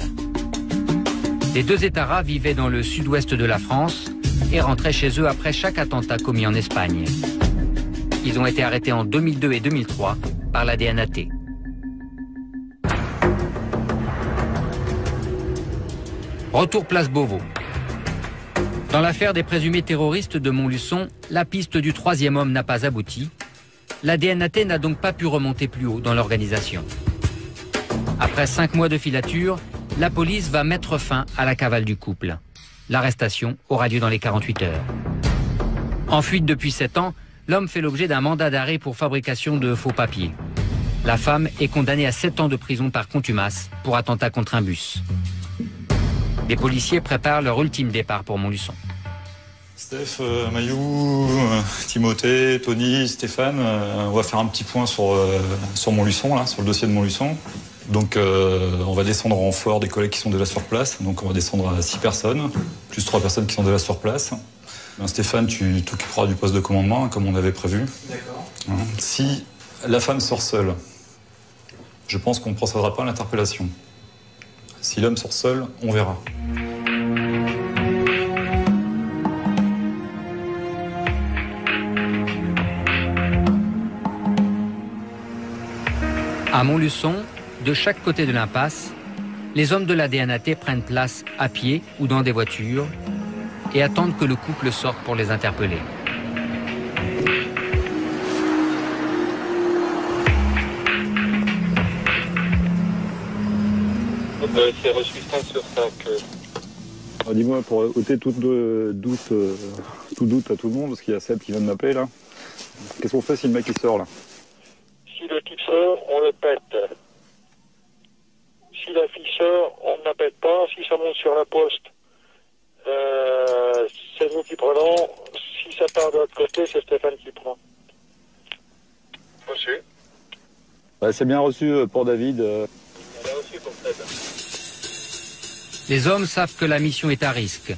Speaker 2: Les 2 étarras vivaient dans le sud-ouest de la France et rentraient chez eux après chaque attentat commis en Espagne. Ils ont été arrêtés en 2002 et 2003 par la DNAT. Retour place Beauvau. Dans l'affaire des présumés terroristes de Montluçon, la piste du 3e homme n'a pas abouti. La DNAT n'a donc pas pu remonter plus haut dans l'organisation. Après 5 mois de filature, la police va mettre fin à la cavale du couple. L'arrestation aura lieu dans les 48 heures. En fuite depuis 7 ans, l'homme fait l'objet d'un mandat d'arrêt pour fabrication de faux papiers. La femme est condamnée à 7 ans de prison par contumace pour attentat contre un bus. Les policiers préparent leur ultime départ pour Montluçon.
Speaker 7: Steph, Mayou, Timothée, Tony, Stéphane, on va faire un petit point sur Montluçon, là, sur le dossier de Montluçon. Donc on va descendre en renfort des collègues qui sont déjà sur place. Donc on va descendre à 6 personnes, plus 3 personnes qui sont déjà sur place. Stéphane, tu t'occuperas du poste de commandement, comme on avait prévu.
Speaker 19: D'accord.
Speaker 7: Si la femme sort seule, je pense qu'on ne procédera pas à l'interpellation. Si l'homme sort seul, on verra.
Speaker 2: À Montluçon, de chaque côté de l'impasse, les hommes de la DNAT prennent place à pied ou dans des voitures et attendent que le couple sorte pour les interpeller.
Speaker 12: C'est reçu ça sur ça que...
Speaker 7: Dis-moi, pour ôter tout doute à tout le monde, parce qu'il y a Seb qui vient de m'appeler là. Qu'est-ce qu'on fait si le mec il sort là?
Speaker 12: Si le type sort, on le pète. Si la fille sort, on ne la pète pas. Si ça monte sur la poste, c'est nous qui prenons. Si si ça part de l'autre côté, c'est Stéphane qui prend. Reçu.
Speaker 7: C'est bien reçu pour David.
Speaker 12: Reçu pour Fred.
Speaker 2: Les hommes savent que la mission est à risque,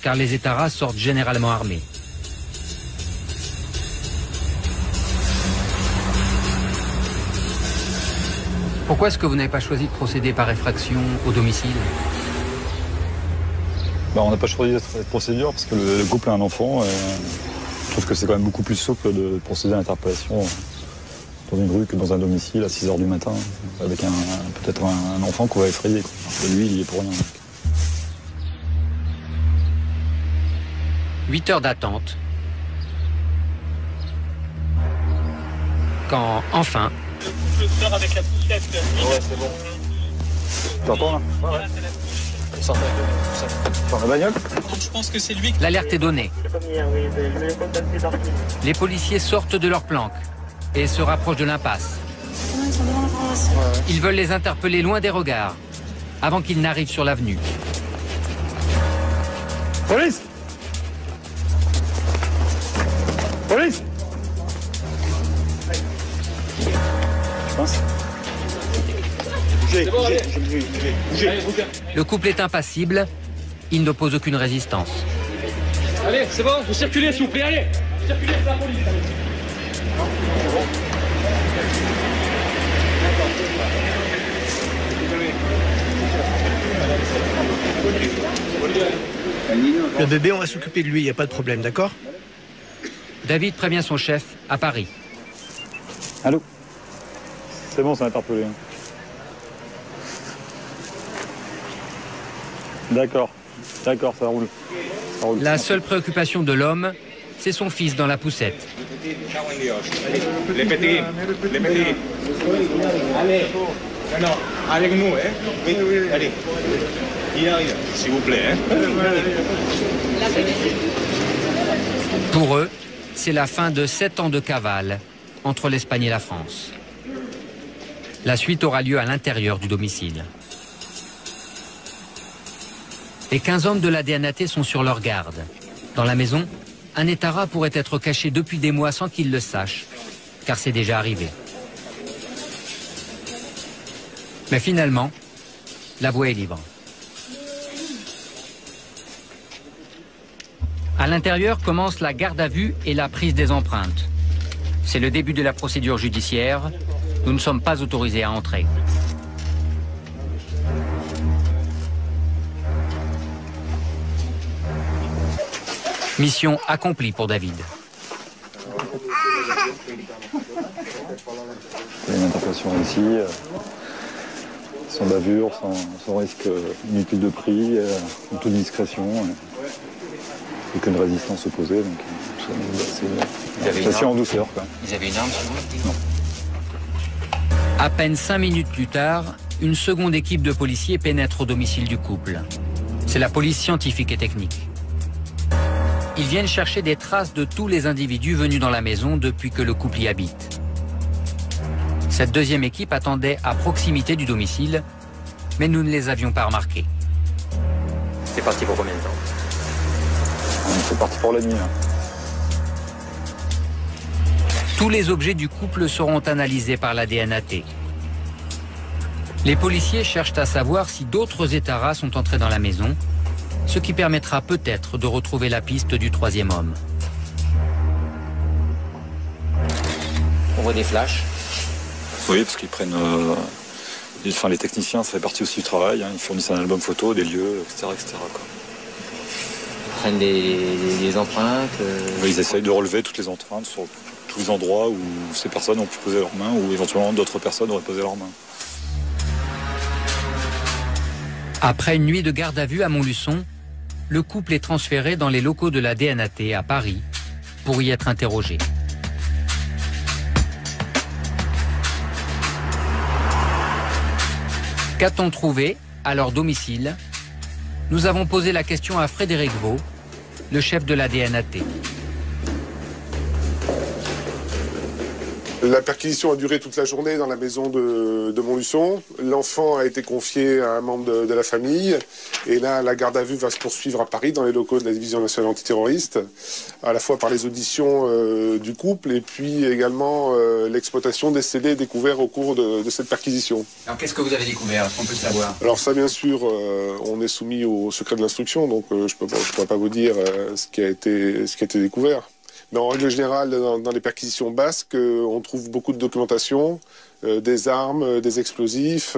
Speaker 2: car les étaras sortent généralement armés. Pourquoi est-ce que vous n'avez pas choisi de procéder par effraction au domicile?
Speaker 7: On n'a pas choisi cette procédure parce que le couple a un enfant. Je trouve que c'est quand même beaucoup plus souple de procéder à l'interpellation dans une rue que dans un domicile à 6 h du matin avec peut-être un enfant qu'on va effrayer. Et lui, il y est pour rien.
Speaker 2: 8 heures d'attente. Quand, enfin...
Speaker 12: Je sors avec la poussette.
Speaker 7: Ouais, c'est bon. Tu entends là? Ouais. Il sort avec la poussette. Dans la bagnole?
Speaker 19: Je pense que c'est lui qui...
Speaker 2: L'alerte est donnée. Les policiers sortent de leur planque et se rapprochent de l'impasse. Ils veulent les interpeller loin des regards, avant qu'ils n'arrivent sur l'avenue.
Speaker 7: Police! Police!
Speaker 2: Le couple est impassible, il n'oppose aucune résistance.
Speaker 4: Allez, c'est bon, vous circulez s'il vous plaît, allez! Circulez, c'est la police!
Speaker 22: Le bébé, on va s'occuper de lui, il n'y a pas de problème, d'accord?
Speaker 2: David prévient son chef à Paris.
Speaker 7: Allô? C'est bon, ça m'a interpellé. D'accord, d'accord, ça roule.
Speaker 2: La seule préoccupation de l'homme, c'est son fils dans la poussette.
Speaker 4: Les petits, les petits. Allez, non, avec nous, hein? Oui, allez. Il arrive, s'il vous plaît, hein?
Speaker 2: Pour eux, c'est la fin de 7 ans de cavale entre l'Espagne et la France. La suite aura lieu à l'intérieur du domicile. Les 15 hommes de la DNAT sont sur leur garde. Dans la maison, un étara pourrait être caché depuis des mois sans qu'ils le sachent, car c'est déjà arrivé. Mais finalement, la voie est libre. À l'intérieur commence la garde à vue et la prise des empreintes. C'est le début de la procédure judiciaire. Nous ne sommes pas autorisés à entrer. Mission accomplie pour David.
Speaker 7: Il y a une interpellation ici, sans bavure, sans risque inutile de prix, en toute discrétion. Aucune résistance opposée, donc c'est assez en douceur. Quoi.
Speaker 11: Ils avaient une arme sur vous?
Speaker 7: Non.
Speaker 2: À peine 5 minutes plus tard, une seconde équipe de policiers pénètre au domicile du couple. C'est la police scientifique et technique. Ils viennent chercher des traces de tous les individus venus dans la maison depuis que le couple y habite. Cette deuxième équipe attendait à proximité du domicile, mais nous ne les avions pas remarqués.
Speaker 11: C'est parti pour combien de temps?
Speaker 7: C'est parti pour la nuit. Hein.
Speaker 2: Tous les objets du couple seront analysés par la DNAT. Les policiers cherchent à savoir si d'autres étaras sont entrés dans la maison, ce qui permettra peut-être de retrouver la piste du troisième homme.
Speaker 11: On voit des flashs.
Speaker 7: Oui, parce qu'ils prennent... les techniciens, ça fait partie aussi du travail. Hein, ils fournissent un album photo, des lieux, etc. quoi.
Speaker 11: Ils prennent des empreintes.
Speaker 7: Ils essayent de relever toutes les empreintes sur tous les endroits où ces personnes ont pu poser leurs mains ou éventuellement d'autres personnes auraient posé leurs mains.
Speaker 2: Après une nuit de garde à vue à Montluçon, le couple est transféré dans les locaux de la DNAT à Paris pour y être interrogé. Qu'a-t-on trouvé à leur domicile? Nous avons posé la question à Frédéric Vaux, le chef de la DNAT.
Speaker 3: La perquisition a duré toute la journée dans la maison de Montluçon. L'enfant a été confié à un membre de la famille. Et là, la garde à vue va se poursuivre à Paris, dans les locaux de la Division nationale antiterroriste, à la fois par les auditions du couple et puis également l'exploitation des CD découverts au cours de cette perquisition.
Speaker 2: Alors qu'est-ce que vous avez découvert? Est-ce qu'on peut le savoir?
Speaker 3: Alors ça, bien sûr, on est soumis au secret de l'instruction, donc je ne pourrais pas vous dire ce qui a été découvert. Mais en règle générale, dans les perquisitions basques, on trouve beaucoup de documentation, des armes, des explosifs,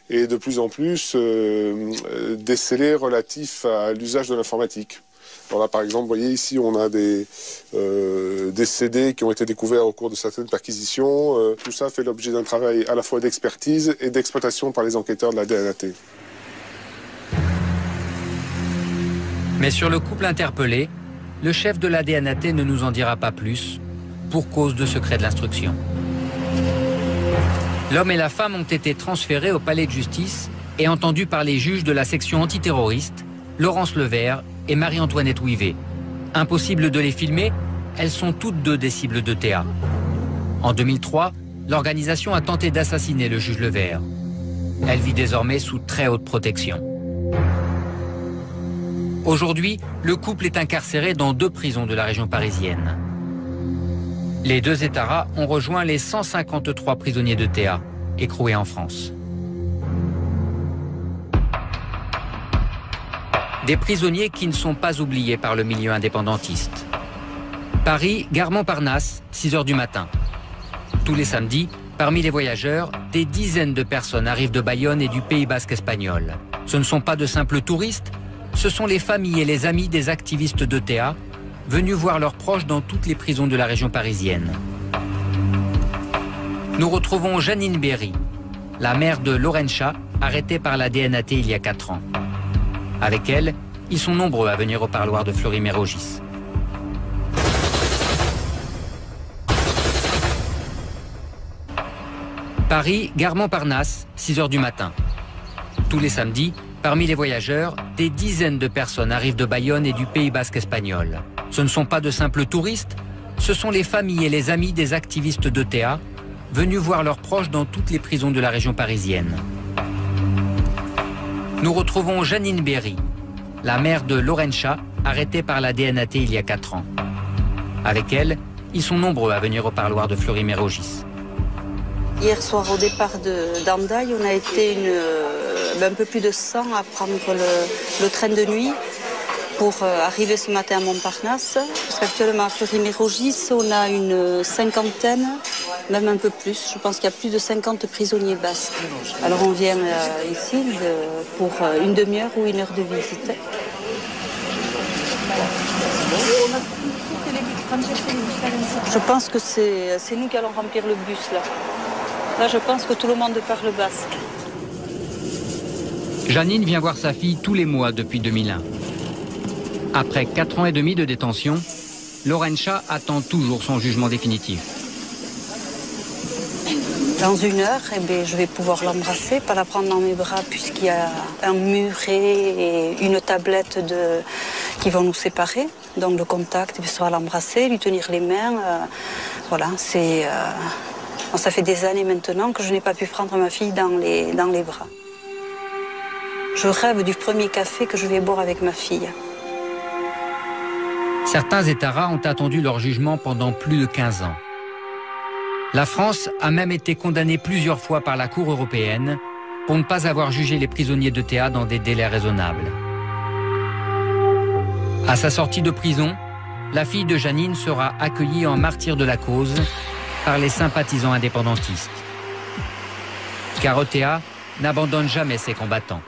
Speaker 3: et de plus en plus des scellés relatifs à l'usage de l'informatique. Alors là, par exemple, vous voyez ici, on a des CD qui ont été découverts au cours de certaines perquisitions. Tout ça fait l'objet d'un travail à la fois d'expertise et d'exploitation par les enquêteurs de la DNAT.
Speaker 2: Mais sur le couple interpellé, le chef de la DNAT ne nous en dira pas plus, pour cause de secret de l'instruction. L'homme et la femme ont été transférés au palais de justice et entendus par les juges de la section antiterroriste, Laurence Levert et Marie-Antoinette Ouivet. Impossible de les filmer, elles sont toutes deux des cibles de TA. En 2003, l'organisation a tenté d'assassiner le juge Levert. Elle vit désormais sous très haute protection. Aujourd'hui, le couple est incarcéré dans 2 prisons de la région parisienne. Les 2 étarras ont rejoint les 153 prisonniers de TA écroués en France. Des prisonniers qui ne sont pas oubliés par le milieu indépendantiste. Paris, gare Montparnasse, 6 h du matin. Tous les samedis, parmi les voyageurs, des dizaines de personnes arrivent de Bayonne et du Pays basque espagnol. Ce ne sont pas de simples touristes, ce sont les familles et les amis des activistes de TA, venus voir leurs proches dans toutes les prisons de la région parisienne. Nous retrouvons Janine Berry, la mère de Laurencha, arrêtée par la DNAT il y a 4 ans. Avec elle, ils sont nombreux à venir au parloir de Fleury-Mérogis. Paris, gare Montparnasse, 6 h du matin. Tous les samedis, parmi les voyageurs, des dizaines de personnes arrivent de Bayonne et du Pays basque espagnol. Ce ne sont pas de simples touristes, ce sont les familles et les amis des activistes de TA, venus voir leurs proches dans toutes les prisons de la région parisienne. Nous retrouvons Janine Berry, la mère de Laurencha, arrêtée par la DNAT il y a 4 ans. Avec elle, ils sont nombreux à venir au parloir de Fleury-Mérogis.
Speaker 15: Hier soir, au départ d'Andaï, on a été un peu plus de 100 à prendre le train de nuit pour arriver ce matin à Montparnasse. Parce qu'actuellement, à Fleury-Mérogis, on a une 50aine, même un peu plus. Je pense qu'il y a plus de 50 prisonniers basques. Alors on vient ici pour une demi-heure ou 1 heure de visite. Je pense que c'est nous qui allons remplir le bus là. Là, je pense que tout le monde parle basque.
Speaker 2: Janine vient voir sa fille tous les mois depuis 2001. Après 4 ans et demi de détention, Laurencha attend toujours son jugement définitif.
Speaker 15: Dans 1 heure, je vais pouvoir l'embrasser, pas la prendre dans mes bras puisqu'il y a un muret et une tablette qui vont nous séparer. Donc le contact, ce sera l'embrasser, lui tenir les mains. Voilà, c'est... Ça fait des années maintenant que je n'ai pas pu prendre ma fille dans les bras. Je rêve du premier café que je vais boire avec ma fille.
Speaker 2: Certains étarras ont attendu leur jugement pendant plus de 15 ans. La France a même été condamnée plusieurs fois par la Cour européenne pour ne pas avoir jugé les prisonniers de TA dans des délais raisonnables. À sa sortie de prison, la fille de Janine sera accueillie en martyr de la cause par les sympathisants indépendantistes. Car OTA n'abandonne jamais ses combattants.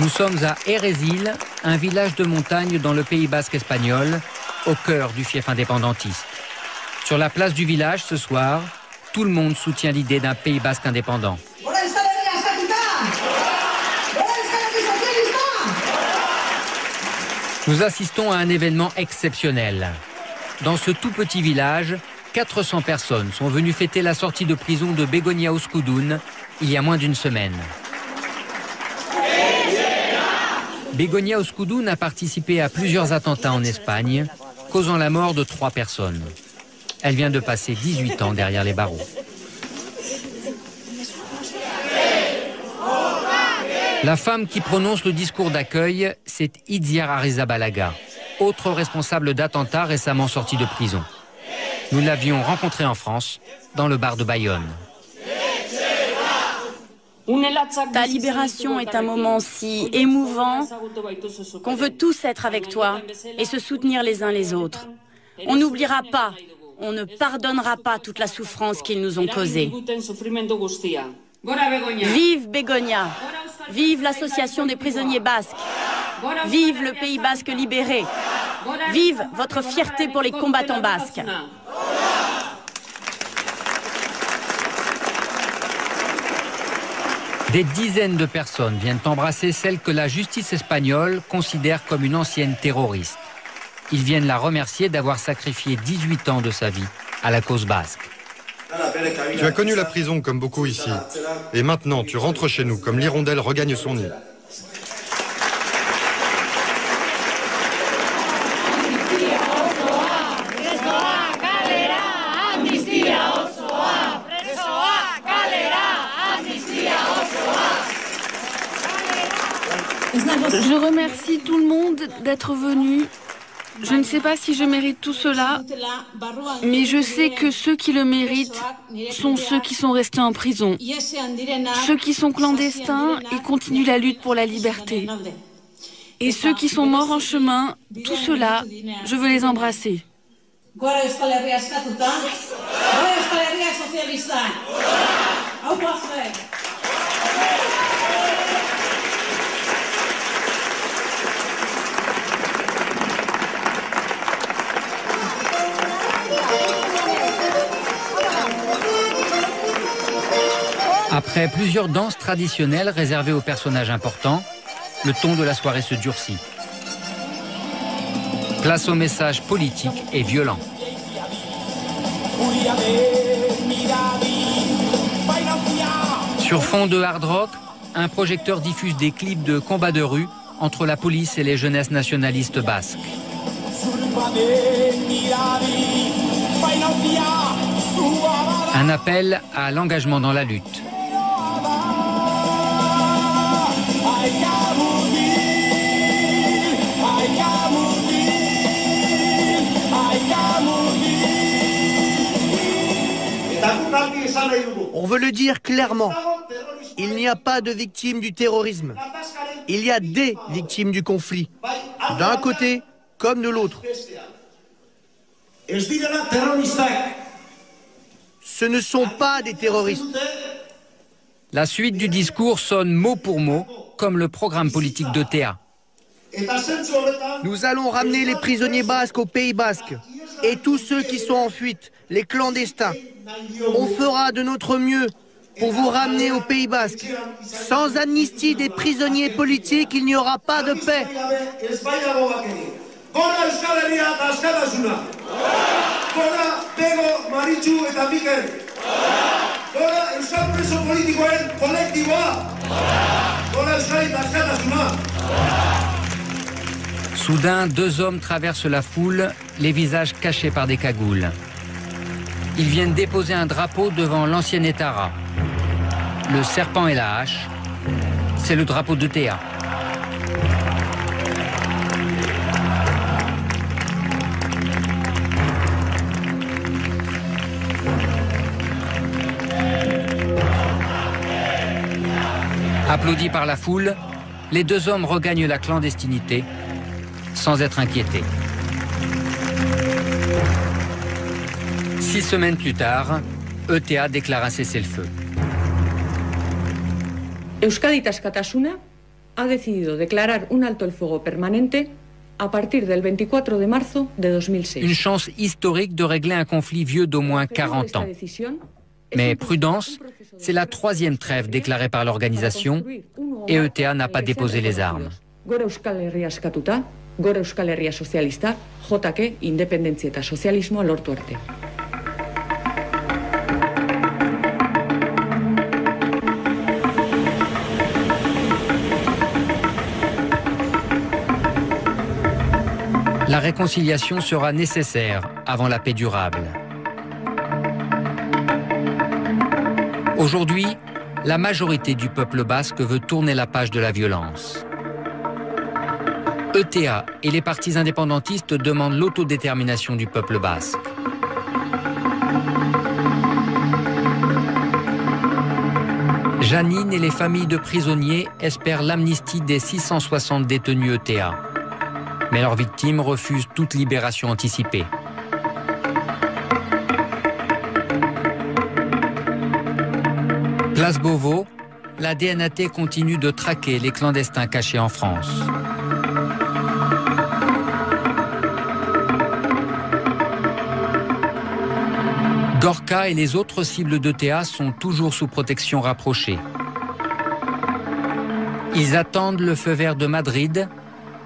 Speaker 2: Nous sommes à Erezil, un village de montagne dans le Pays basque espagnol, au cœur du fief indépendantiste. Sur la place du village, ce soir, tout le monde soutient l'idée d'un Pays basque indépendant. Nous assistons à un événement exceptionnel. Dans ce tout petit village, 400 personnes sont venues fêter la sortie de prison de Begoña Oskudun il y a moins d'une semaine. Begoña Oskudun a participé à plusieurs attentats en Espagne, causant la mort de 3 personnes. Elle vient de passer 18 ans derrière les barreaux. La femme qui prononce le discours d'accueil, c'est Itziar Arrizabalaga, autre responsable d'attentats récemment sorti de prison. Nous l'avions rencontrée en France, dans le bar de Bayonne.
Speaker 17: Ta libération est un moment si émouvant qu'on veut tous être avec toi et se soutenir les uns les autres. On n'oubliera pas, on ne pardonnera pas toute la souffrance qu'ils nous ont causée. Vive Begoña, vive l'association des prisonniers basques, vive le Pays basque libéré, vive votre fierté pour les combattants basques.
Speaker 2: Des dizaines de personnes viennent embrasser celle que la justice espagnole considère comme une ancienne terroriste. Ils viennent la remercier d'avoir sacrifié 18 ans de sa vie à la cause basque.
Speaker 21: Tu as connu la prison comme beaucoup ici. Et maintenant, tu rentres chez nous comme l'hirondelle regagne son nid.
Speaker 16: Je remercie tout le monde d'être venu. Je ne sais pas si je mérite tout cela, mais je sais que ceux qui le méritent sont ceux qui sont restés en prison, ceux qui sont clandestins et continuent la lutte pour la liberté. Et ceux qui sont morts en chemin, tout cela, je veux les embrasser.
Speaker 2: Après plusieurs danses traditionnelles réservées aux personnages importants, le ton de la soirée se durcit. Place aux messages politiques et violents. Sur fond de hard rock, un projecteur diffuse des clips de combats de rue entre la police et les jeunesses nationalistes basques. Un appel à l'engagement dans la lutte.
Speaker 22: On veut le dire clairement, il n'y a pas de victimes du terrorisme. Il y a des victimes du conflit, d'un côté comme de l'autre. Ce ne sont pas des terroristes.
Speaker 2: La suite du discours sonne mot pour mot, comme le programme politique d'ETA.
Speaker 22: Nous allons ramener les prisonniers basques au Pays basque et tous ceux qui sont en fuite, les clandestins. On fera de notre mieux pour vous ramener au Pays basque. Sans amnistie des prisonniers politiques, il n'y aura pas de paix.
Speaker 2: Soudain, 2 hommes traversent la foule, les visages cachés par des cagoules. Ils viennent déposer un drapeau devant l'ancien Etara. Le serpent et la hache, c'est le drapeau d'ETA. Applaudis par la foule, les 2 hommes regagnent la clandestinité sans être inquiétés. 6 semaines plus tard, ETA déclare un cessez-le-feu.
Speaker 6: Euskaditas Katasuna ha decidido declarar un alto el fuego permanente a partir del 24 de marzo de 2006.
Speaker 2: Une chance historique de régler un conflit vieux d'au moins 40 ans. Mais prudence, c'est la 3e trêve déclarée par l'organisation et ETA n'a pas déposé les armes.
Speaker 6: Gora Euskal Herria eskatuta, Gor Euskal Herria Sozialista, jotake independentzia eta sozialismoa lortu arte.
Speaker 2: La réconciliation sera nécessaire avant la paix durable. Aujourd'hui, la majorité du peuple basque veut tourner la page de la violence. ETA et les partis indépendantistes demandent l'autodétermination du peuple basque. Janine et les familles de prisonniers espèrent l'amnistie des 660 détenus ETA. Mais leurs victimes refusent toute libération anticipée. Place Beauvau, la DNAT continue de traquer les clandestins cachés en France. Gorka et les autres cibles d'ETA sont toujours sous protection rapprochée. Ils attendent le feu vert de Madrid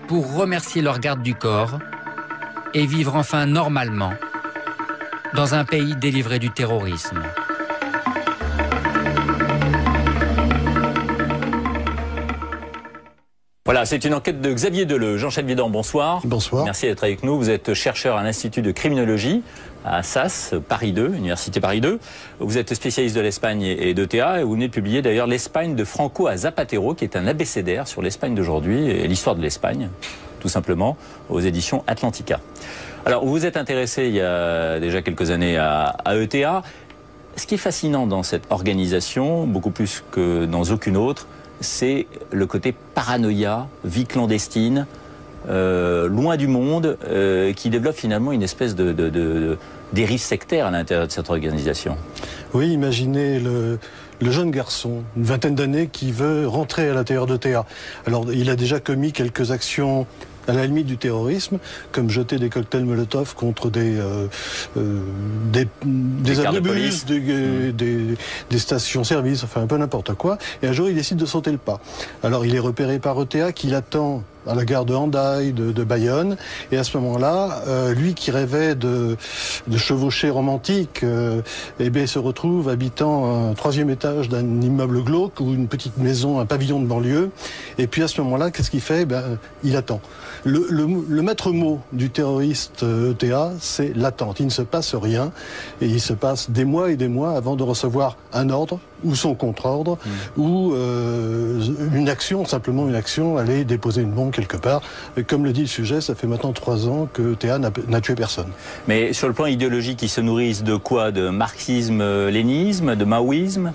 Speaker 2: pour remercier leur garde du corps et vivre enfin normalement dans un pays délivré du terrorisme.
Speaker 5: Voilà, c'est une enquête de Xavier Deleu. Jean-Charles Vidant, bonsoir.
Speaker 8: Bonsoir.
Speaker 5: Merci d'être avec nous. Vous êtes chercheur à l'Institut de criminologie à SAS, Paris 2, Université Paris 2. Vous êtes spécialiste de l'Espagne et d'ETA et vous venez de publier d'ailleurs l'Espagne de Franco à Zapatero, qui est un abécédaire sur l'Espagne d'aujourd'hui et l'histoire de l'Espagne, tout simplement, aux éditions Atlantica. Alors, vous vous êtes intéressé il y a déjà quelques années à ETA. Ce qui est fascinant dans cette organisation, beaucoup plus que dans aucune autre, c'est le côté paranoïa, vie clandestine, loin du monde, qui développe finalement une espèce de dérive sectaire à l'intérieur de cette organisation.
Speaker 8: Oui, imaginez le jeune garçon, une vingtaine d'années, qui veut rentrer à l'intérieur d'ETA. Alors, il a déjà commis quelques actions à la limite du terrorisme, comme jeter des cocktails Molotov contre des abribus, des stations-service, enfin un peu n'importe quoi. Et un jour, il décide de sauter le pas. Alors, il est repéré par ETA, qui l'attend à la gare de Hendaye, de Bayonne. Et à ce moment-là, lui qui rêvait de chevauchée romantique, eh bien, se retrouve habitant un 3e étage d'un immeuble glauque ou une petite maison, un pavillon de banlieue. Et puis à ce moment-là, qu'est-ce qu'il fait? Il attend. Le maître mot du terroriste ETA, c'est l'attente. Il ne se passe rien et il se passe des mois et des mois avant de recevoir un ordre ou son contre-ordre ou une action, simplement une action, aller déposer une bombe quelque part. Et comme le dit le sujet, ça fait maintenant 3 ans que ETA n'a tué personne.
Speaker 5: Mais sur le plan idéologique, ils se nourrissent de quoi? De marxisme-léninisme, de maoïsme?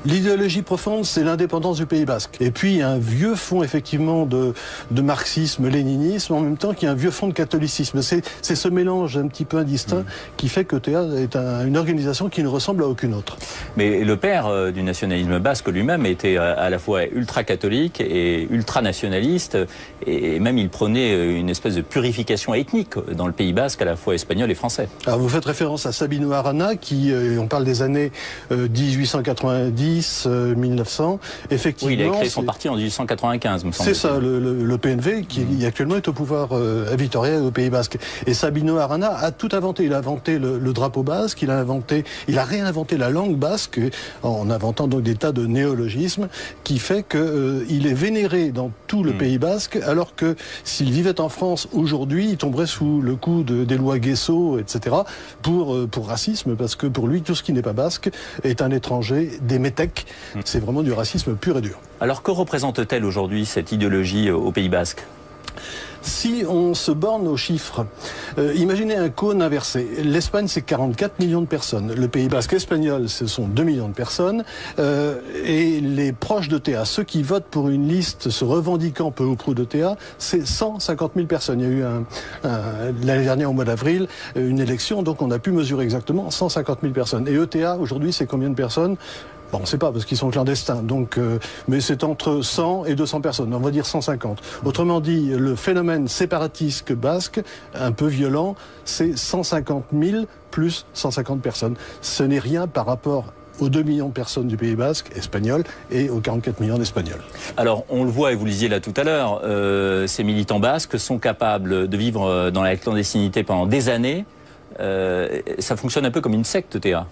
Speaker 8: L'idéologie profonde, c'est l'indépendance du Pays Basque. Et puis, il y a un vieux fond, effectivement, de marxisme, léninisme, en même temps qu'il y a un vieux fond de catholicisme. C'est ce mélange un petit peu indistinct qui fait que ETA est une organisation qui ne ressemble à aucune autre.
Speaker 5: Mais le père du nationalisme basque lui-même était à la fois ultra-catholique et ultra-nationaliste, et même il prônait une espèce de purification ethnique dans le Pays Basque, à la fois espagnol et français.
Speaker 8: Alors, vous faites référence à Sabino Arana, qui, on parle des années 1890, 1900, effectivement...
Speaker 5: Oui, il a créé son parti en 1895, me semble.
Speaker 8: C'est ça, le PNV, qui actuellement est au pouvoir à Vitoria, au Pays Basque. Et Sabino Arana a tout inventé. Il a inventé le drapeau basque, il a réinventé la langue basque, en inventant donc des tas de néologismes, qui fait qu'il est vénéré dans tout le Pays Basque, alors que s'il vivait en France aujourd'hui, il tomberait sous le coup des lois Guesso, etc., pour racisme, parce que pour lui, tout ce qui n'est pas basque est un étranger, des métèques. C'est vraiment du racisme pur et dur.
Speaker 5: Alors que représente-t-elle aujourd'hui cette idéologie au Pays Basque ?
Speaker 8: Si on se borne aux chiffres, imaginez un cône inversé. L'Espagne, c'est 44 millions de personnes. Le Pays Basque espagnol, ce sont 2 millions de personnes. Et les proches d'ETA, ceux qui votent pour une liste se revendiquant peu ou prou d'ETA, c'est 150 000 personnes. Il y a eu l'année dernière, au mois d'avril, une élection, donc on a pu mesurer exactement 150 000 personnes. Et ETA, aujourd'hui, c'est combien de personnes ? Bon, on ne sait pas, parce qu'ils sont clandestins, donc, mais c'est entre 100 et 200 personnes, on va dire 150. Autrement dit, le phénomène séparatiste basque, un peu violent, c'est 150 000 plus 150 personnes. Ce n'est rien par rapport aux 2 millions de personnes du Pays Basque, espagnols, et aux 44 millions d'Espagnols.
Speaker 5: Alors, on le voit, et vous le disiez là tout à l'heure, ces militants basques sont capables de vivre dans la clandestinité pendant des années. Ça fonctionne un peu comme une secte, Théa.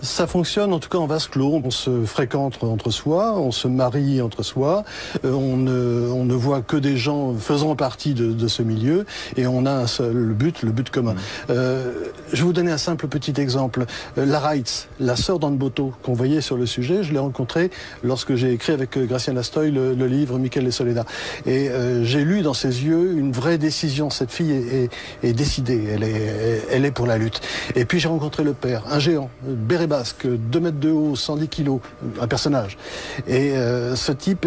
Speaker 8: Ça fonctionne en tout cas en vase clos. On se fréquente entre soi, on se marie entre soi, on ne voit que des gens faisant partie de ce milieu et on a un seul but, le but commun. Je vais vous donner un simple petit exemple. Lara Heitz, la sœur d'Anne Boto, qu'on voyait sur le sujet, je l'ai rencontrée lorsque j'ai écrit avec Graciana Stoy le livre Miquel et Soledad. Et j'ai lu dans ses yeux une vraie décision. Cette fille est décidée, elle est pour la lutte. Et puis j'ai rencontré le père, un géant, béret basque, 2 mètres de haut, 110 kilos, un personnage. Et ce type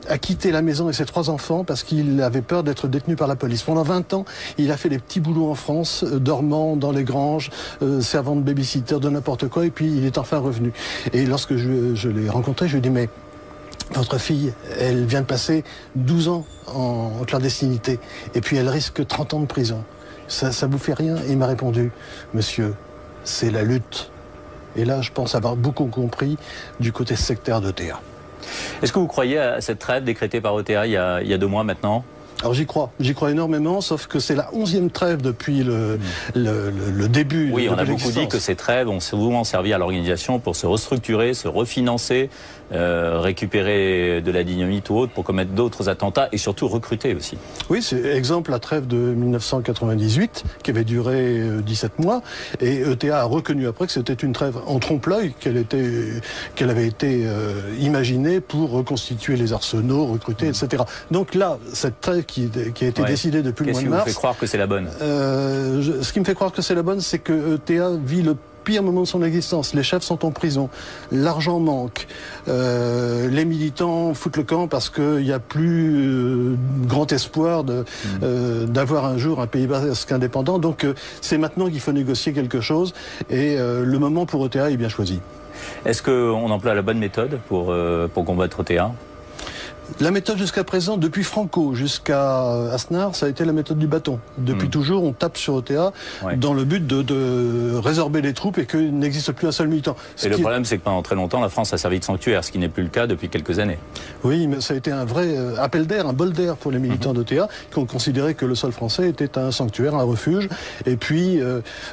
Speaker 8: a quitté la maison et ses 3 enfants parce qu'il avait peur d'être détenu par la police. Pendant 20 ans, il a fait des petits boulots en France, dormant dans les granges, servant de babysitter, de n'importe quoi, et puis il est enfin revenu. Et lorsque je l'ai rencontré, je lui ai dit, mais votre fille, elle vient de passer 12 ans en clandestinité, et puis elle risque 30 ans de prison. Ça vous fait rien? Et il m'a répondu, monsieur, c'est la lutte. Et là, je pense avoir beaucoup compris du côté sectaire d'ETA.
Speaker 5: Est-ce que vous croyez à cette trêve décrétée par ETA il y a 2 mois maintenant?
Speaker 8: Alors j'y crois énormément, sauf que c'est la 11e trêve depuis le début.
Speaker 5: Oui, on a beaucoup dit que ces trêves ont souvent servi à l'organisation pour se restructurer, se refinancer, récupérer de la dynamite ou autre pour commettre d'autres attentats et surtout recruter aussi.
Speaker 8: Oui, c'est exemple la trêve de 1998 qui avait duré 17 mois et ETA a reconnu après que c'était une trêve en trompe-l'œil, qu'elle avait été imaginée pour reconstituer les arsenaux, recruter, etc. Donc là, cette trêve qui a été décidée depuis le mois de mars...
Speaker 5: Qu'est-ce qui vous fait croire que c'est la bonne?
Speaker 8: Ce qui me fait croire que c'est la bonne, c'est que ETA vit le pire moment de son existence. Les chefs sont en prison, l'argent manque, les militants foutent le camp parce qu'il n'y a plus grand espoir d'avoir un jour un Pays basque indépendant. Donc c'est maintenant qu'il faut négocier quelque chose et le moment pour ETA est bien choisi.
Speaker 5: Est-ce qu'on emploie la bonne méthode pour combattre ETA?
Speaker 8: La méthode jusqu'à présent, depuis Franco jusqu'à Aznar, ça a été la méthode du bâton. Depuis toujours, on tape sur ETA dans le but de résorber les troupes et qu'il n'existe plus un seul militant.
Speaker 5: Et le problème, c'est que pendant très longtemps, la France a servi de sanctuaire, ce qui n'est plus le cas depuis quelques années.
Speaker 8: Oui, mais ça a été un vrai appel d'air, un bol d'air pour les militants d'ETA, qui ont considéré que le sol français était un sanctuaire, un refuge. Et puis,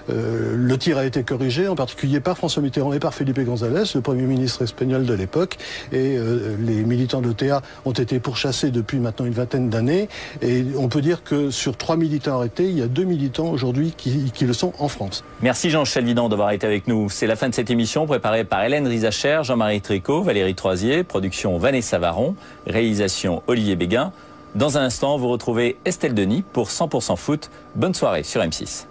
Speaker 8: le tir a été corrigé, en particulier par François Mitterrand et par Felipe González, le Premier ministre espagnol de l'époque. Et les militants d'ETA ont été pourchassés depuis maintenant une vingtaine d'années. Et on peut dire que sur 3 militants arrêtés, il y a 2 militants aujourd'hui qui le sont en France.
Speaker 5: Merci Jean-Michel Vidant d'avoir été avec nous. C'est la fin de cette émission préparée par Hélène Rizacher, Jean-Marie Tricot, Valérie Troisier, production Vanessa Varon, réalisation Olivier Béguin. Dans un instant, vous retrouvez Estelle Denis pour 100% foot. Bonne soirée sur M6.